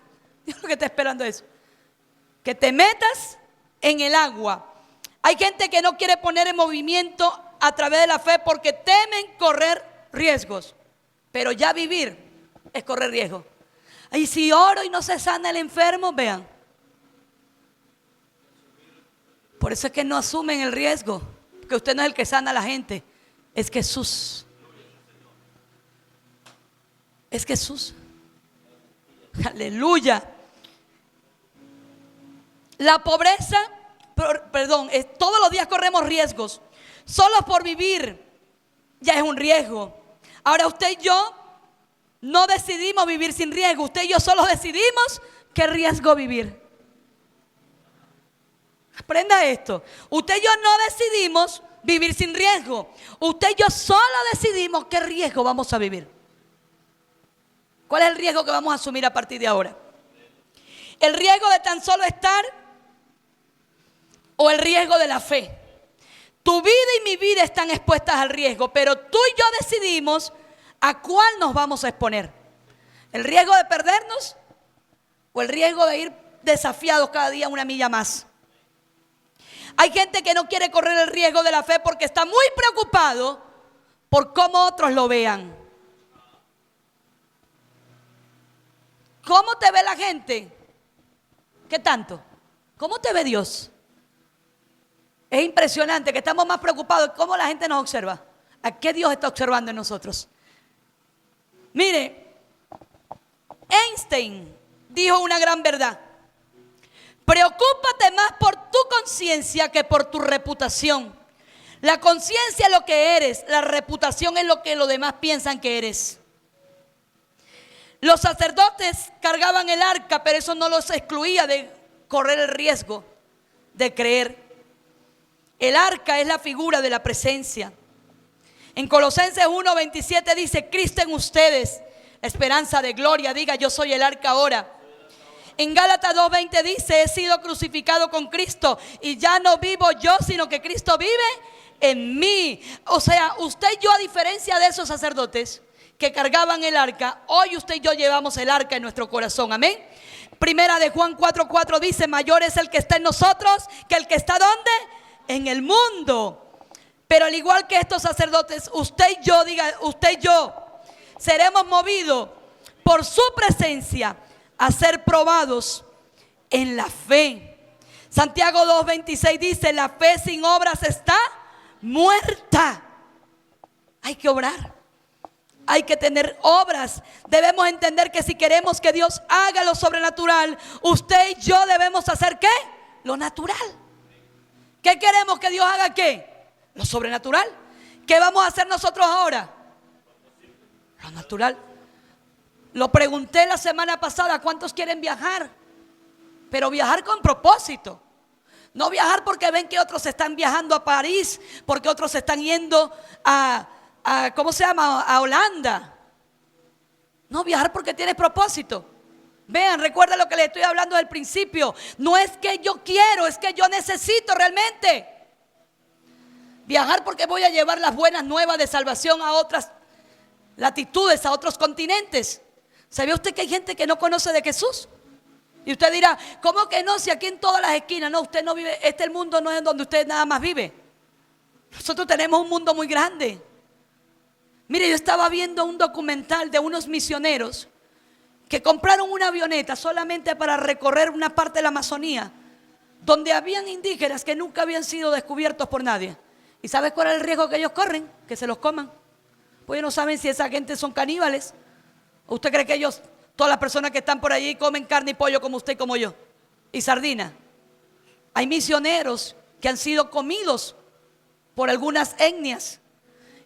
Dios lo que está esperando es que te metas en el agua. Hay gente que no quiere poner en movimiento a través de la fe porque temen correr riesgos. Pero ya vivir es correr riesgo. Y si oro y no se sana el enfermo, vean. Por eso es que no asumen el riesgo, porque usted no es el que sana a la gente, es Jesús. Es Jesús. Aleluya. La pobreza, todos los días corremos riesgos. Solo por vivir ya es un riesgo. Ahora usted y yo no decidimos vivir sin riesgo. Usted y yo solo decidimos qué riesgo vivir. Aprenda esto. Usted y yo no decidimos vivir sin riesgo. Usted y yo solo decidimos qué riesgo vamos a vivir. ¿Cuál es el riesgo que vamos a asumir a partir de ahora? ¿El riesgo de tan solo estar o el riesgo de la fe? Tu vida y mi vida están expuestas al riesgo, pero tú y yo decidimos a cuál nos vamos a exponer. ¿El riesgo de perdernos o el riesgo de ir desafiados cada día una milla más? Hay gente que no quiere correr el riesgo de la fe porque está muy preocupado por cómo otros lo vean. ¿Cómo te ve la gente? ¿Qué tanto? ¿Cómo te ve Dios? Es impresionante que estamos más preocupados de cómo la gente nos observa. ¿A qué Dios está observando en nosotros? Mire, Einstein dijo una gran verdad. Preocúpate más por tu conciencia que por tu reputación. La conciencia es lo que eres, la reputación es lo que los demás piensan que eres. Los sacerdotes cargaban el arca, pero eso no los excluía de correr el riesgo de creer. El arca es la figura de la presencia. En Colosenses 1:27 dice: Cristo en ustedes, esperanza de gloria. Diga, yo soy el arca ahora. En Gálatas 2:20 dice: he sido crucificado con Cristo y ya no vivo yo, sino que Cristo vive en mí. O sea, usted y yo, a diferencia de esos sacerdotes que cargaban el arca, hoy usted y yo llevamos el arca en nuestro corazón. Amén. Primera de Juan 4:4 dice: mayor es el que está en nosotros que el que está ¿dónde? En el mundo. Pero al igual que estos sacerdotes, usted y yo, diga usted y yo, seremos movidos por su presencia a ser probados en la fe. Santiago 2:26 dice: la fe sin obras está muerta. Hay que obrar, hay que tener obras. Debemos entender que si queremos que Dios haga lo sobrenatural, usted y yo debemos hacer ¿qué? Lo natural. ¿Qué queremos que Dios haga? ¿Qué? Lo sobrenatural. ¿Qué vamos a hacer nosotros ahora? Lo natural. Lo pregunté la semana pasada: ¿cuántos quieren viajar? Pero viajar con propósito. No viajar porque ven que otros están viajando a París, porque otros están yendo a ¿cómo se llama? A Holanda. No, viajar porque tienes propósito. Vean, recuerda lo que les estoy hablando del principio. No es que yo quiero, es que yo necesito realmente. Viajar porque voy a llevar las buenas nuevas de salvación a otras latitudes, a otros continentes. ¿Sabía usted que hay gente que no conoce de Jesús? Y usted dirá: ¿cómo que no? Si aquí en todas las esquinas. No, usted no vive, el mundo no es donde usted nada más vive. Nosotros tenemos un mundo muy grande. Mire, yo estaba viendo un documental de unos misioneros que compraron una avioneta solamente para recorrer una parte de la Amazonía, donde habían indígenas que nunca habían sido descubiertos por nadie. ¿Y sabes cuál es el riesgo que ellos corren? Que se los coman. Pues ellos no saben si esa gente son caníbales. ¿O usted cree que ellos, todas las personas que están por allí, comen carne y pollo como usted y como yo? Y sardina. Hay misioneros que han sido comidos por algunas etnias.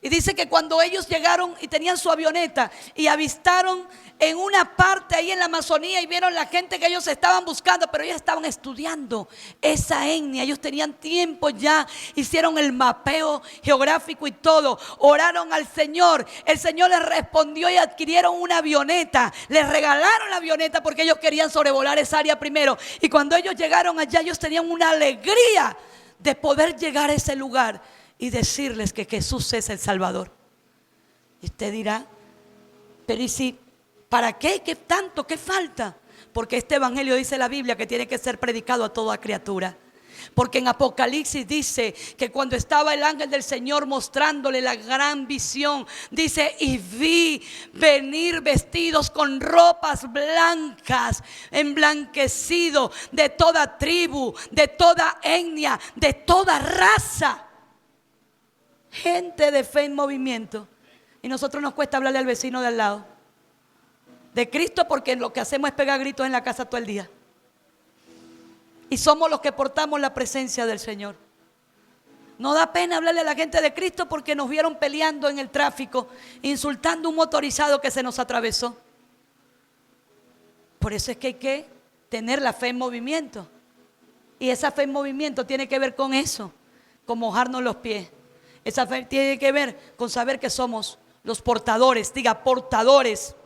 Y dice que cuando ellos llegaron y tenían su avioneta y avistaron en una parte ahí en la Amazonía y vieron la gente que ellos estaban buscando, pero ellos estaban estudiando esa etnia, ellos tenían tiempo ya, hicieron el mapeo geográfico y todo, oraron al Señor, el Señor les respondió y adquirieron una avioneta, les regalaron la avioneta porque ellos querían sobrevolar esa área primero. Y cuando ellos llegaron allá, ellos tenían una alegría de poder llegar a ese lugar y decirles que Jesús es el Salvador. Y usted dirá: pero ¿y si? ¿Para qué? ¿Qué tanto? ¿Qué falta? Porque este evangelio, dice la Biblia, que tiene que ser predicado a toda criatura. Porque en Apocalipsis dice que cuando estaba el ángel del Señor mostrándole la gran visión, dice: y vi venir vestidos con ropas blancas, emblanquecidos, de toda tribu, de toda etnia, de toda raza. Gente de fe en movimiento. Y nosotros nos cuesta hablarle al vecino de al lado de Cristo, porque lo que hacemos es pegar gritos en la casa todo el día. Y somos los que portamos la presencia del Señor. No da pena hablarle a la gente de Cristo porque nos vieron peleando en el tráfico, insultando a un motorizado que se nos atravesó. Por eso es que hay que tener la fe en movimiento. Y esa fe en movimiento tiene que ver con eso, con mojarnos los pies. Esa fe tiene que ver con saber que somos los portadores, diga, portadores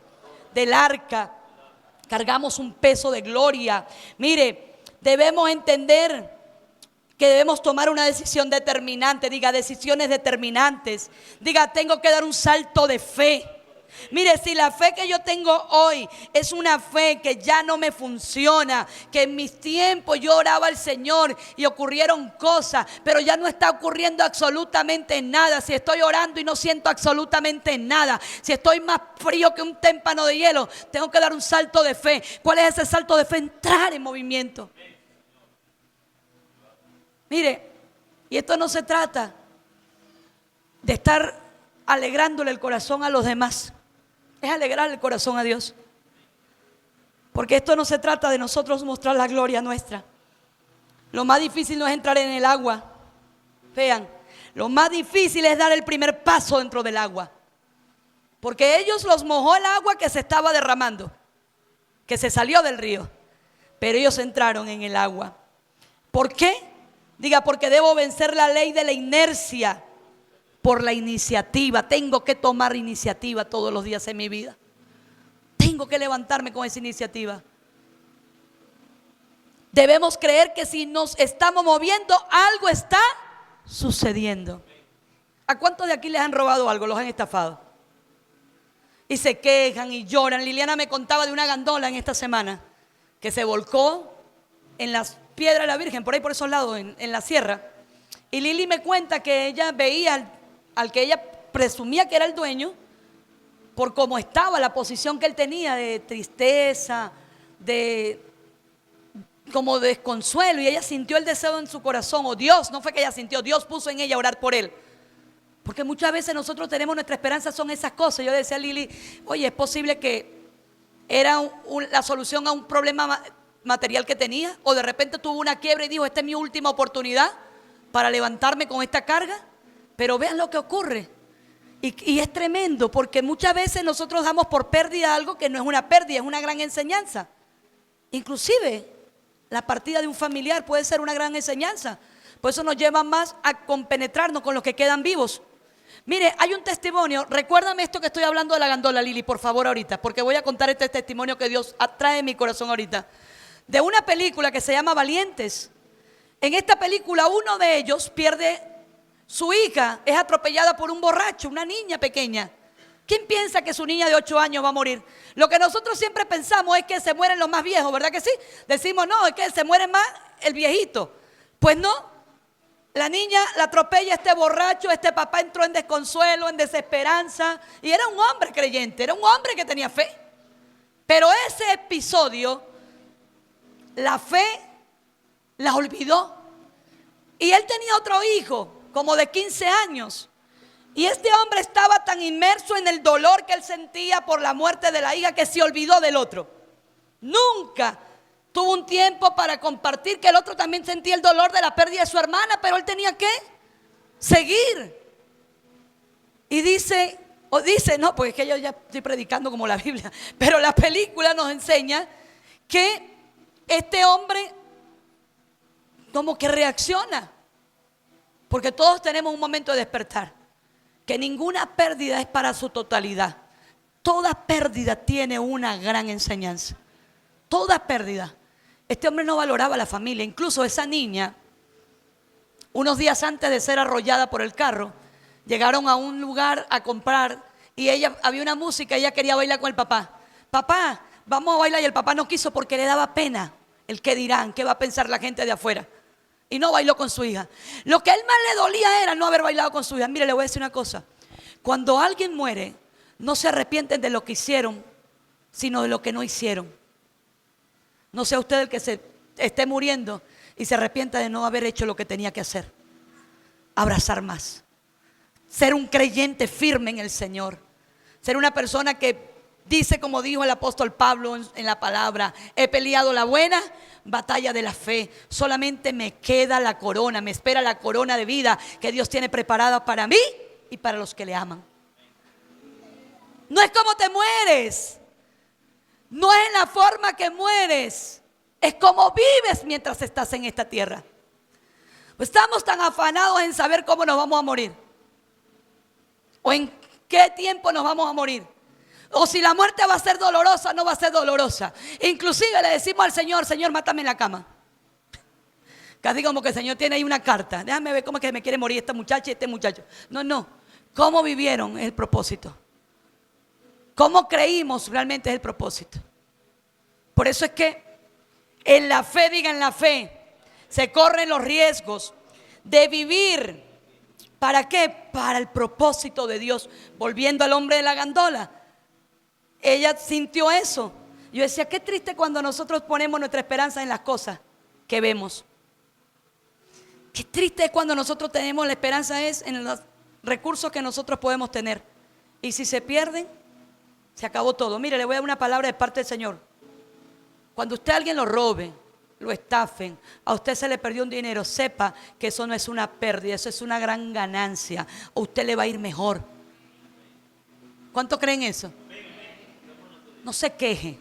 del arca. Cargamos un peso de gloria. Mire, debemos entender que debemos tomar una decisión determinante. Diga, decisiones determinantes. Diga, tengo que dar un salto de fe. Mire, si la fe que yo tengo hoy es una fe que ya no me funciona, que en mis tiempos yo oraba al Señor y ocurrieron cosas, pero ya no está ocurriendo absolutamente nada. Si estoy orando y no siento absolutamente nada, si estoy más frío que un témpano de hielo, tengo que dar un salto de fe. ¿Cuál es ese salto de fe? Entrar en movimiento. Mire, y esto no se trata de estar alegrándole el corazón a los demás. Es alegrar el corazón a Dios. Porque esto no se trata de nosotros mostrar la gloria nuestra. Lo más difícil no es entrar en el agua. Vean, lo más difícil es dar el primer paso dentro del agua. Porque ellos los mojó el agua que se estaba derramando, que se salió del río. Pero ellos entraron en el agua. ¿Por qué? Diga, porque debo vencer la ley de la inercia. Por la iniciativa. Tengo que tomar iniciativa todos los días en mi vida. Tengo que levantarme con esa iniciativa. Debemos creer que si nos estamos moviendo, algo está sucediendo. ¿A cuántos de aquí les han robado algo? ¿Los han estafado? Y se quejan y lloran. Liliana me contaba de una gandola en esta semana que se volcó en las piedras de la Virgen, por ahí por esos lados, en la sierra. Y Lili me cuenta que ella veía al que ella presumía que era el dueño por cómo estaba, la posición que él tenía de tristeza, de como desconsuelo, y ella sintió el deseo en su corazón, o Dios, no fue que ella sintió, Dios puso en ella a orar por él. Porque muchas veces nosotros tenemos nuestra esperanza, son esas cosas. Yo decía a Lili, oye, es posible que era la solución a un problema material que tenía, o de repente tuvo una quiebra y dijo, esta es mi última oportunidad para levantarme con esta carga. Pero vean lo que ocurre, y es tremendo, porque muchas veces nosotros damos por pérdida algo que no es una pérdida, es una gran enseñanza. Inclusive la partida de un familiar puede ser una gran enseñanza. Por eso nos lleva más a compenetrarnos con los que quedan vivos. Mire, hay un testimonio. Recuérdame esto que estoy hablando de la gandola, Lili, por favor, ahorita, porque voy a contar este testimonio que Dios atrae en mi corazón ahorita. De una película que se llama Valientes. En esta película uno de ellos pierde su hija, es atropellada por un borracho, una niña pequeña. ¿Quién piensa que su niña de 8 años va a morir? Lo que nosotros siempre pensamos es que se mueren los más viejos, ¿verdad que sí? Decimos, no, es que se muere más el viejito. Pues no, la niña la atropella este borracho, este papá entró en desconsuelo, en desesperanza, y era un hombre creyente, era un hombre que tenía fe. Pero ese episodio, la fe la olvidó. Y él tenía otro hijo, como de 15 años. Y este hombre estaba tan inmerso en el dolor que él sentía por la muerte de la hija que se olvidó del otro. Nunca tuvo un tiempo para compartir que el otro también sentía el dolor de la pérdida de su hermana, pero él tenía que seguir. Y dice, no, porque es que yo ya estoy predicando como la Biblia, pero la película nos enseña que este hombre como que reacciona, porque todos tenemos un momento de despertar. Que ninguna pérdida es para su totalidad. Toda pérdida tiene una gran enseñanza. Toda pérdida. Este hombre no valoraba a la familia. Incluso esa niña, unos días antes de ser arrollada por el carro, llegaron a un lugar a comprar y había una música y ella quería bailar con el papá. Papá, vamos a bailar, y el papá no quiso porque le daba pena el qué dirán, qué va a pensar la gente de afuera. Y no bailó con su hija. Lo que a él más le dolía era no haber bailado con su hija. Mire, le voy a decir una cosa. Cuando alguien muere, no se arrepienten de lo que hicieron, sino de lo que no hicieron. No sea usted el que se esté muriendo y se arrepienta de no haber hecho lo que tenía que hacer. Abrazar más. Ser un creyente firme en el Señor. Ser una persona que dice, como dijo el apóstol Pablo en la palabra, he peleado la buena batalla de la fe, solamente me queda la corona, me espera la corona de vida que Dios tiene preparada para mí y para los que le aman. No es como te mueres, no es en la forma que mueres, es como vives mientras estás en esta tierra. Estamos tan afanados en saber cómo nos vamos a morir, o en qué tiempo nos vamos a morir, o si la muerte va a ser dolorosa o no va a ser dolorosa. Inclusive le decimos al Señor, Señor, mátame en la cama. Casi como que el Señor tiene ahí una carta. Déjame ver cómo es que me quiere morir esta muchacha y este muchacho. No. ¿Cómo vivieron es el propósito? ¿Cómo creímos realmente es el propósito? Por eso es que en la fe, diga en la fe, se corren los riesgos de vivir. ¿Para qué? Para el propósito de Dios. Volviendo al hombre de la gandola. Ella sintió eso. Yo decía, qué triste cuando nosotros ponemos nuestra esperanza en las cosas que vemos. Qué triste es cuando nosotros tenemos la esperanza en los recursos que nosotros podemos tener. Y si se pierden, se acabó todo. Mire, le voy a dar una palabra de parte del Señor. Cuando usted a alguien lo robe, lo estafen, a usted se le perdió un dinero, sepa que eso no es una pérdida, eso es una gran ganancia. A usted le va a ir mejor. ¿Cuánto creen eso? No se queje.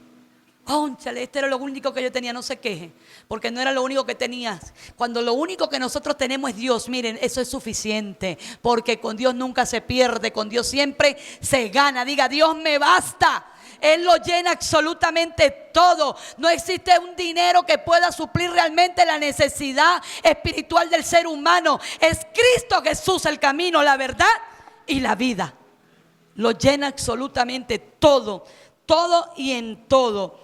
Cónchale, este era lo único que yo tenía, no se queje, porque no era lo único que tenías. Cuando lo único que nosotros tenemos es Dios, miren, eso es suficiente, porque con Dios nunca se pierde, con Dios siempre se gana. Diga, Dios me basta. Él lo llena absolutamente todo. No existe un dinero que pueda suplir realmente la necesidad espiritual del ser humano. Es Cristo Jesús el camino, la verdad y la vida. Lo llena absolutamente todo. Todo y en todo.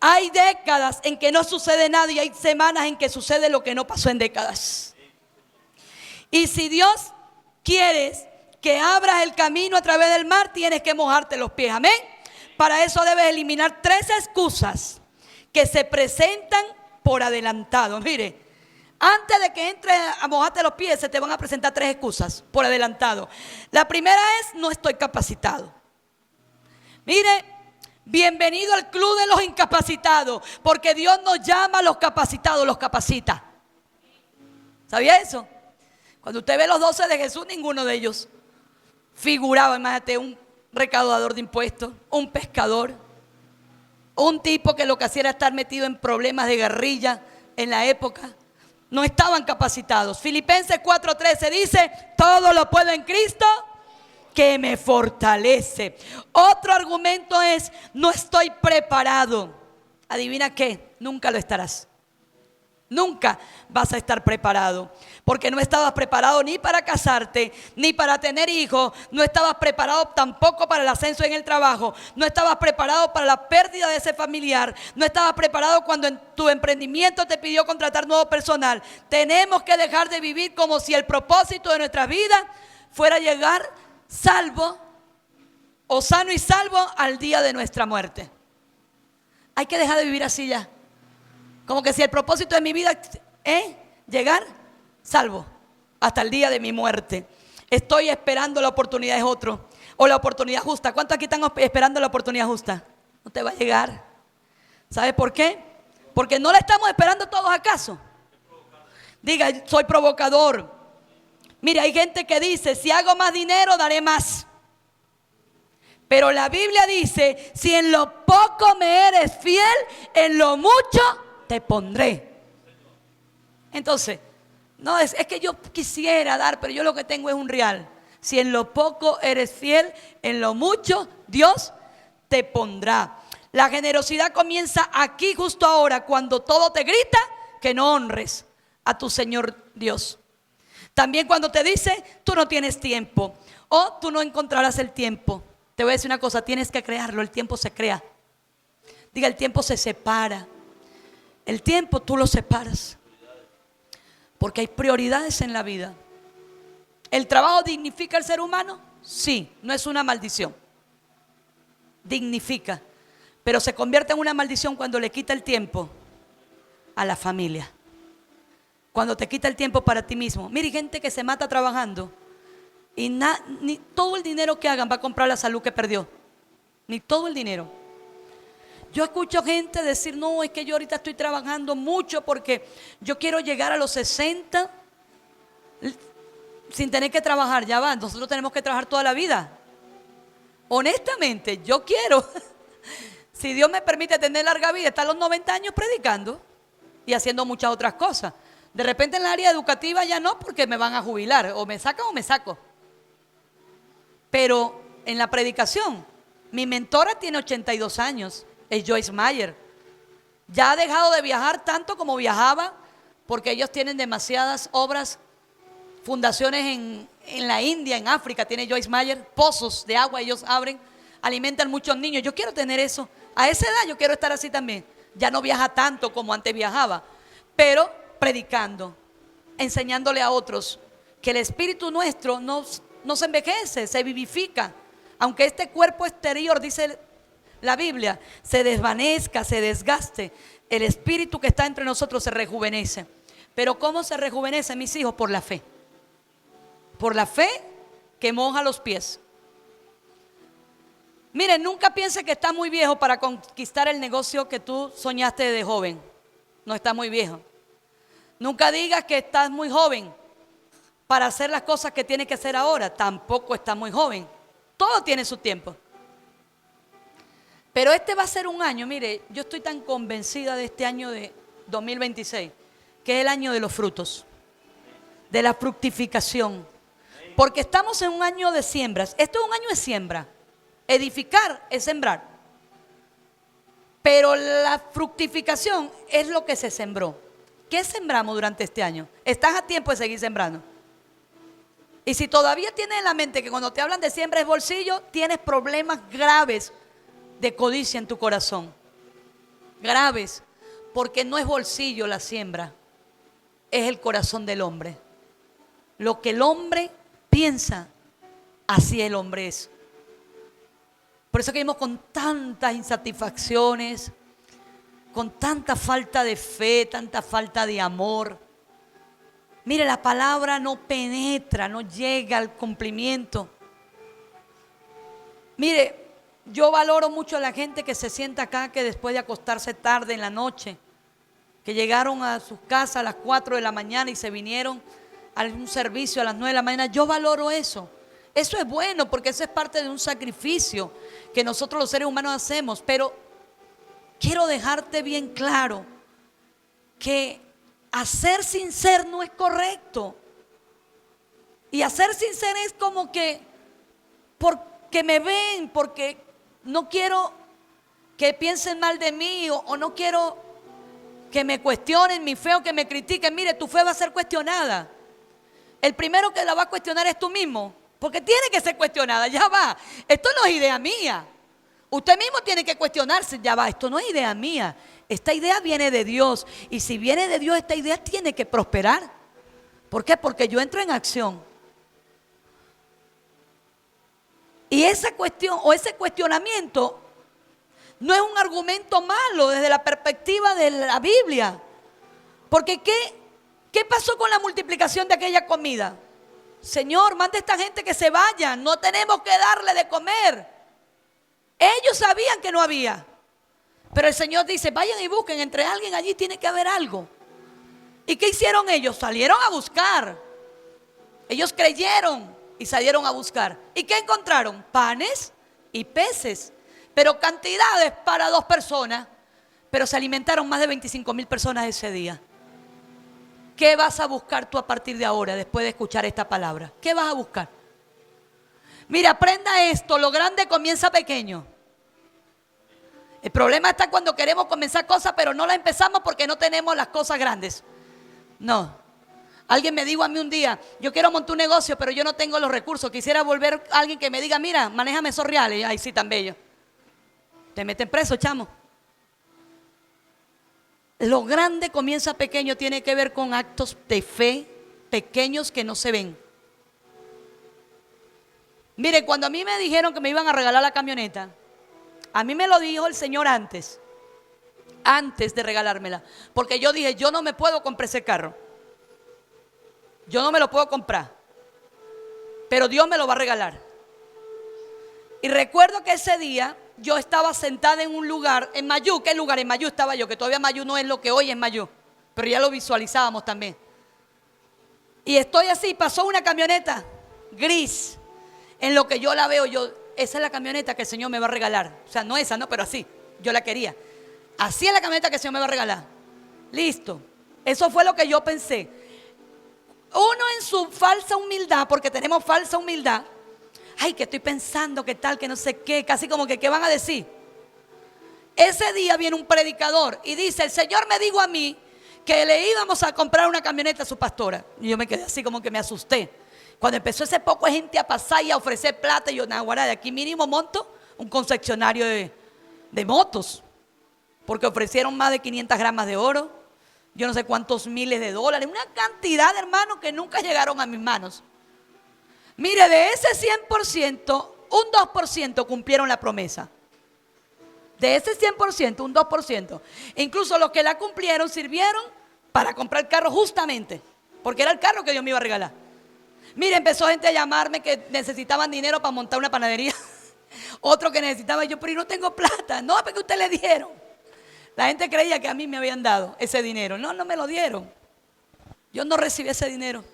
Hay décadas en que no sucede nada y hay semanas en que sucede lo que no pasó en décadas. Y si Dios quiere que abras el camino a través del mar, tienes que mojarte los pies. Amén. Para eso debes eliminar 3 excusas que se presentan por adelantado. Mire, antes de que entres a mojarte los pies, se te van a presentar 3 excusas por adelantado. La primera es: no estoy capacitado. Mire, bienvenido al club de los incapacitados, porque Dios nos llama a los capacitados, los capacita. ¿Sabía eso? Cuando usted ve los 12 de Jesús, ninguno de ellos figuraba. Imagínate, un recaudador de impuestos, un pescador, un tipo que lo que hacía era estar metido en problemas de guerrilla en la época. No estaban capacitados. Filipenses 4:13 dice: todo lo puedo en Cristo que me fortalece. Otro argumento es: no estoy preparado. Adivina qué, nunca lo estarás. Nunca vas a estar preparado, porque no estabas preparado ni para casarte, ni para tener hijos. No estabas preparado tampoco para el ascenso en el trabajo. No estabas preparado para la pérdida de ese familiar. No estabas preparado cuando en tu emprendimiento te pidió contratar nuevo personal. Tenemos que dejar de vivir como si el propósito de nuestra vida fuera llegar salvo o sano y salvo al día de nuestra muerte. Hay que dejar de vivir así ya. Como que si el propósito de mi vida es llegar salvo hasta el día de mi muerte. Estoy esperando la oportunidad es otro. O la oportunidad justa. ¿Cuántos aquí están esperando la oportunidad justa? No te va a llegar. ¿Sabes por qué? Porque no la estamos esperando todos acaso. Diga: soy provocador. Mire, hay gente que dice: si hago más dinero, daré más. Pero la Biblia dice: si en lo poco me eres fiel, en lo mucho te pondré. Entonces, no es que yo quisiera dar, pero yo lo que tengo es un real. Si en lo poco eres fiel, en lo mucho Dios te pondrá. La generosidad comienza aquí, justo ahora, cuando todo te grita que no honres a tu Señor Dios. También cuando te dice: tú no tienes tiempo, o tú no encontrarás el tiempo. Te voy a decir una cosa: tienes que crearlo. El tiempo se crea. Diga: el tiempo se separa. El tiempo tú lo separas, porque hay prioridades en la vida. ¿El trabajo dignifica al ser humano? Sí, no es una maldición. Dignifica, pero se convierte en una maldición cuando le quita el tiempo a la familia. Cuando te quita el tiempo para ti mismo. Mire, gente que se mata trabajando y ni todo el dinero que hagan va a comprar la salud que perdió. Ni todo el dinero. Yo escucho gente decir: no, es que yo ahorita estoy trabajando mucho porque yo quiero llegar a los 60 sin tener que trabajar. Ya va, nosotros tenemos que trabajar toda la vida. Honestamente, yo quiero, si Dios me permite tener larga vida, estar a los 90 años predicando y haciendo muchas otras cosas. De repente en la área educativa ya no, porque me van a jubilar. O me sacan o me saco. Pero en la predicación, mi mentora tiene 82 años. Es Joyce Meyer. Ya ha dejado de viajar tanto como viajaba, porque ellos tienen demasiadas obras, fundaciones en la India, en África. Tiene Joyce Meyer, pozos de agua ellos abren, alimentan muchos niños. Yo quiero tener eso. A esa edad yo quiero estar así también. Ya no viaja tanto como antes viajaba, pero predicando, enseñándole a otros que el espíritu nuestro no se envejece, se vivifica. Aunque este cuerpo exterior, dice la Biblia, se desvanezca, se desgaste, el espíritu que está entre nosotros se rejuvenece. Pero ¿cómo se rejuvenece, mis hijos? Por la fe. Por la fe que moja los pies. Miren, nunca piense que está muy viejo para conquistar el negocio que tú soñaste de joven. No está muy viejo. Nunca digas que estás muy joven para hacer las cosas que tienes que hacer ahora. Tampoco está muy joven. Todo tiene su tiempo. Pero este va a ser un año, mire, yo estoy tan convencida de este año de 2026, que es el año de los frutos, de la fructificación. Porque estamos en un año de siembras. Esto es un año de siembra. Edificar es sembrar. Pero la fructificación es lo que se sembró. ¿Qué sembramos durante este año? Estás a tiempo de seguir sembrando. Y si todavía tienes en la mente que cuando te hablan de siembra es bolsillo, tienes problemas graves de codicia en tu corazón. Graves. Porque no es bolsillo la siembra, es el corazón del hombre. Lo que el hombre piensa, así el hombre es. Por eso que vivimos con tantas insatisfacciones, con tanta falta de fe, tanta falta de amor. Mire, la palabra no penetra, no llega al cumplimiento. Mire, yo valoro mucho a la gente que se sienta acá, que después de acostarse tarde en la noche, que llegaron a sus casas a las 4 de la mañana y se vinieron a un servicio a las 9 de la mañana. Yo valoro eso. Eso es bueno porque eso es parte de un sacrificio que nosotros los seres humanos hacemos. Pero quiero dejarte bien claro que hacer sin ser no es correcto. Y hacer sin ser es como que porque me ven, porque no quiero que piensen mal de mí o no quiero que me cuestionen mi fe o que me critiquen. Mire, tu fe va a ser cuestionada. El primero que la va a cuestionar es tú mismo, porque tiene que ser cuestionada. Ya va, esto no es idea mía. Usted mismo tiene que cuestionarse. Ya va, esto no es idea mía. Esta idea viene de Dios. Y si viene de Dios, esta idea tiene que prosperar. ¿Por qué? Porque yo entro en acción. Y esa cuestión o ese cuestionamiento no es un argumento malo desde la perspectiva de la Biblia. Porque ¿qué pasó con la multiplicación de aquella comida? Señor, manda a esta gente que se vayan. No tenemos que darle de comer. Ellos sabían que no había. Pero el Señor dice, vayan y busquen. Entre alguien allí tiene que haber algo. ¿Y qué hicieron ellos? Salieron a buscar. Ellos creyeron y salieron a buscar. ¿Y qué encontraron? Panes y peces. Pero cantidades para 2 personas. Pero se alimentaron más de 25,000 personas ese día. ¿Qué vas a buscar tú a partir de ahora, después de escuchar esta palabra? ¿Qué vas a buscar? Mira, aprenda esto, lo grande comienza pequeño. El problema está cuando queremos comenzar cosas, pero no las empezamos porque no tenemos las cosas grandes. No. Alguien me dijo a mí un día, yo quiero montar un negocio, pero yo no tengo los recursos. Quisiera volver a alguien que me diga, mira, manéjame esos reales. Ay, sí, tan bello. Te meten preso, chamo. Lo grande comienza pequeño, tiene que ver con actos de fe pequeños que no se ven. Mire, cuando a mí me dijeron que me iban a regalar la camioneta, a mí me lo dijo el Señor antes de regalármela. Porque yo dije, yo no me puedo comprar ese carro. Yo no me lo puedo comprar. Pero Dios me lo va a regalar. Y recuerdo que ese día yo estaba sentada en un lugar, en Mayú. ¿Qué lugar? En Mayú estaba yo, que todavía Mayú no es lo que hoy es Mayú. Pero ya lo visualizábamos también. Y estoy así, pasó una camioneta gris. En lo que yo la veo, esa es la camioneta que el Señor me va a regalar. O sea, no esa, no, pero así. Yo la quería. Así es la camioneta que el Señor me va a regalar. Listo. Eso fue lo que yo pensé. Uno en su falsa humildad, porque tenemos falsa humildad. Ay, que estoy pensando, que tal, que no sé qué. Casi como que, ¿qué van a decir? Ese día viene un predicador y dice, el Señor me dijo a mí que le íbamos a comprar una camioneta a su pastora. Y yo me quedé así como que me asusté. Cuando empezó ese poco de gente a pasar y a ofrecer plata, yo, naguará, de aquí mínimo monto un concesionario de motos. Porque ofrecieron más de 500 gramos de oro, yo no sé cuántos miles de dólares, una cantidad de hermanos que nunca llegaron a mis manos. Mire, de ese 100%, un 2% cumplieron la promesa. De ese 100%, un 2%. E incluso los que la cumplieron sirvieron para comprar el carro justamente, porque era el carro que Dios me iba a regalar. Mire, empezó gente a llamarme que necesitaban dinero para montar una panadería. Otro que necesitaba, yo, pero yo no tengo plata. No, porque usted le dieron. La gente creía que a mí me habían dado ese dinero. No, no me lo dieron. Yo no recibí ese dinero.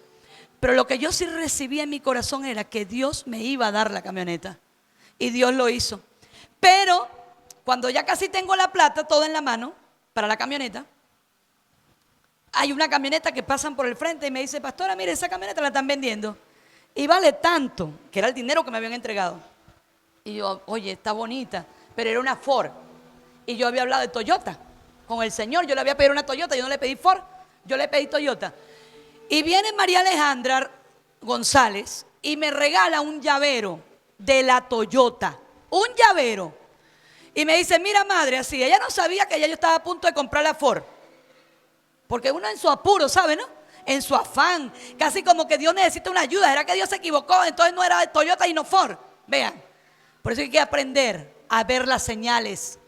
Pero lo que yo sí recibí en mi corazón era que Dios me iba a dar la camioneta. Y Dios lo hizo. Pero cuando ya casi tengo la plata toda en la mano para la camioneta, hay una camioneta que pasan por el frente y me dice, pastora, mire, esa camioneta la están vendiendo. Y vale tanto, que era el dinero que me habían entregado. Y yo, oye, está bonita, pero era una Ford. Y yo había hablado de Toyota con el Señor. Yo le había pedido una Toyota, yo no le pedí Ford, yo le pedí Toyota. Y viene María Alejandra González y me regala un llavero de la Toyota. Un llavero. Y me dice, mira madre, así, ella no sabía que ya yo estaba a punto de comprar la Ford. Porque uno en su apuro, ¿sabe, no? en su afán, casi como que Dios necesita una ayuda. ¿Era que Dios se equivocó? Entonces no era Toyota y no Ford. Vean, por eso hay que aprender a ver las señales.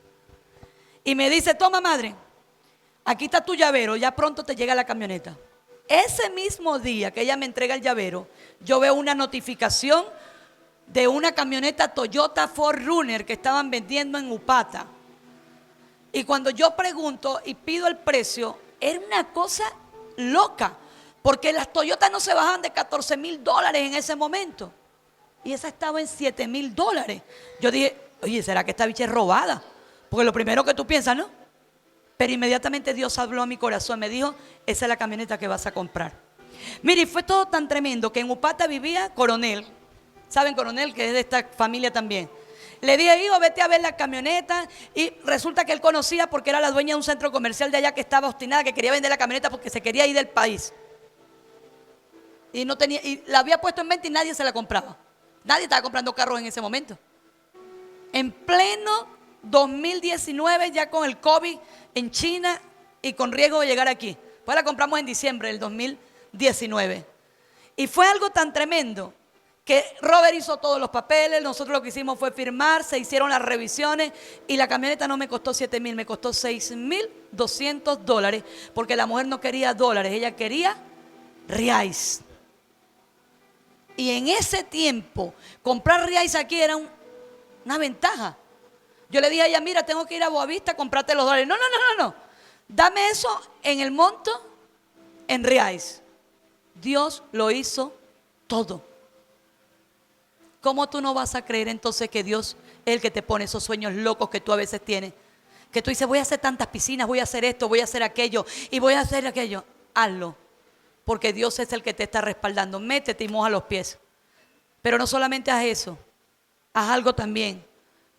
Y me dice, toma madre, aquí está tu llavero, ya pronto te llega la camioneta. Ese mismo día que ella me entrega el llavero, yo veo una notificación de una camioneta Toyota 4Runner que estaban vendiendo en Upata. Y cuando yo pregunto y pido el precio, era una cosa loca, porque las Toyotas no se bajaban de $14,000 en ese momento. Y esa estaba en $7,000. Yo dije, oye, ¿será que esta bicha es robada? Porque lo primero que tú piensas, ¿no? Pero inmediatamente Dios habló a mi corazón, me dijo, esa es la camioneta que vas a comprar. Mire, fue todo tan tremendo que en Upata vivía Coronel. ¿Saben Coronel? Que es de esta familia también. Le dije, hijo, vete a ver la camioneta. Y resulta que él conocía porque era la dueña de un centro comercial de allá que estaba obstinada, que quería vender la camioneta porque se quería ir del país. Y no tenía, y la había puesto en venta y nadie se la compraba. Nadie estaba comprando carros en ese momento. En pleno 2019, ya con el COVID en China y con riesgo de llegar aquí. Pues la compramos en diciembre del 2019. Y fue algo tan tremendo que Robert hizo todos los papeles, nosotros lo que hicimos fue firmar, se hicieron las revisiones y la camioneta no me costó $7,000, me costó $6,200 porque la mujer no quería dólares, ella quería reais. Y en ese tiempo, comprar reais aquí era una ventaja. Yo le dije a ella, mira, tengo que ir a Boavista a comprarte los dólares. No. Dame eso en el monto en reais. Dios lo hizo todo. ¿Cómo tú no vas a creer entonces que Dios es el que te pone esos sueños locos que tú a veces tienes? Que tú dices, voy a hacer tantas piscinas, voy a hacer esto, voy a hacer aquello y voy a hacer aquello. Hazlo, porque Dios es el que te está respaldando. Métete y moja los pies. Pero no solamente haz eso, haz algo también.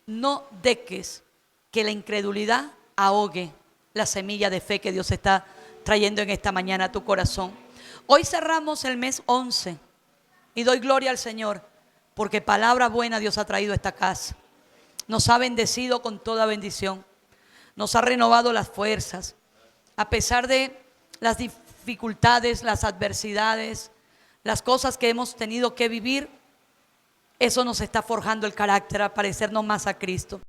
No dejes que la incredulidad ahogue la semilla de fe que Dios está trayendo en esta mañana a tu corazón. Hoy cerramos el mes 11 y doy gloria al Señor porque palabra buena Dios ha traído a esta casa. Nos ha bendecido con toda bendición. Nos ha renovado las fuerzas. A pesar de las dificultades, las adversidades, las cosas que hemos tenido que vivir, eso nos está forjando el carácter a parecernos más a Cristo.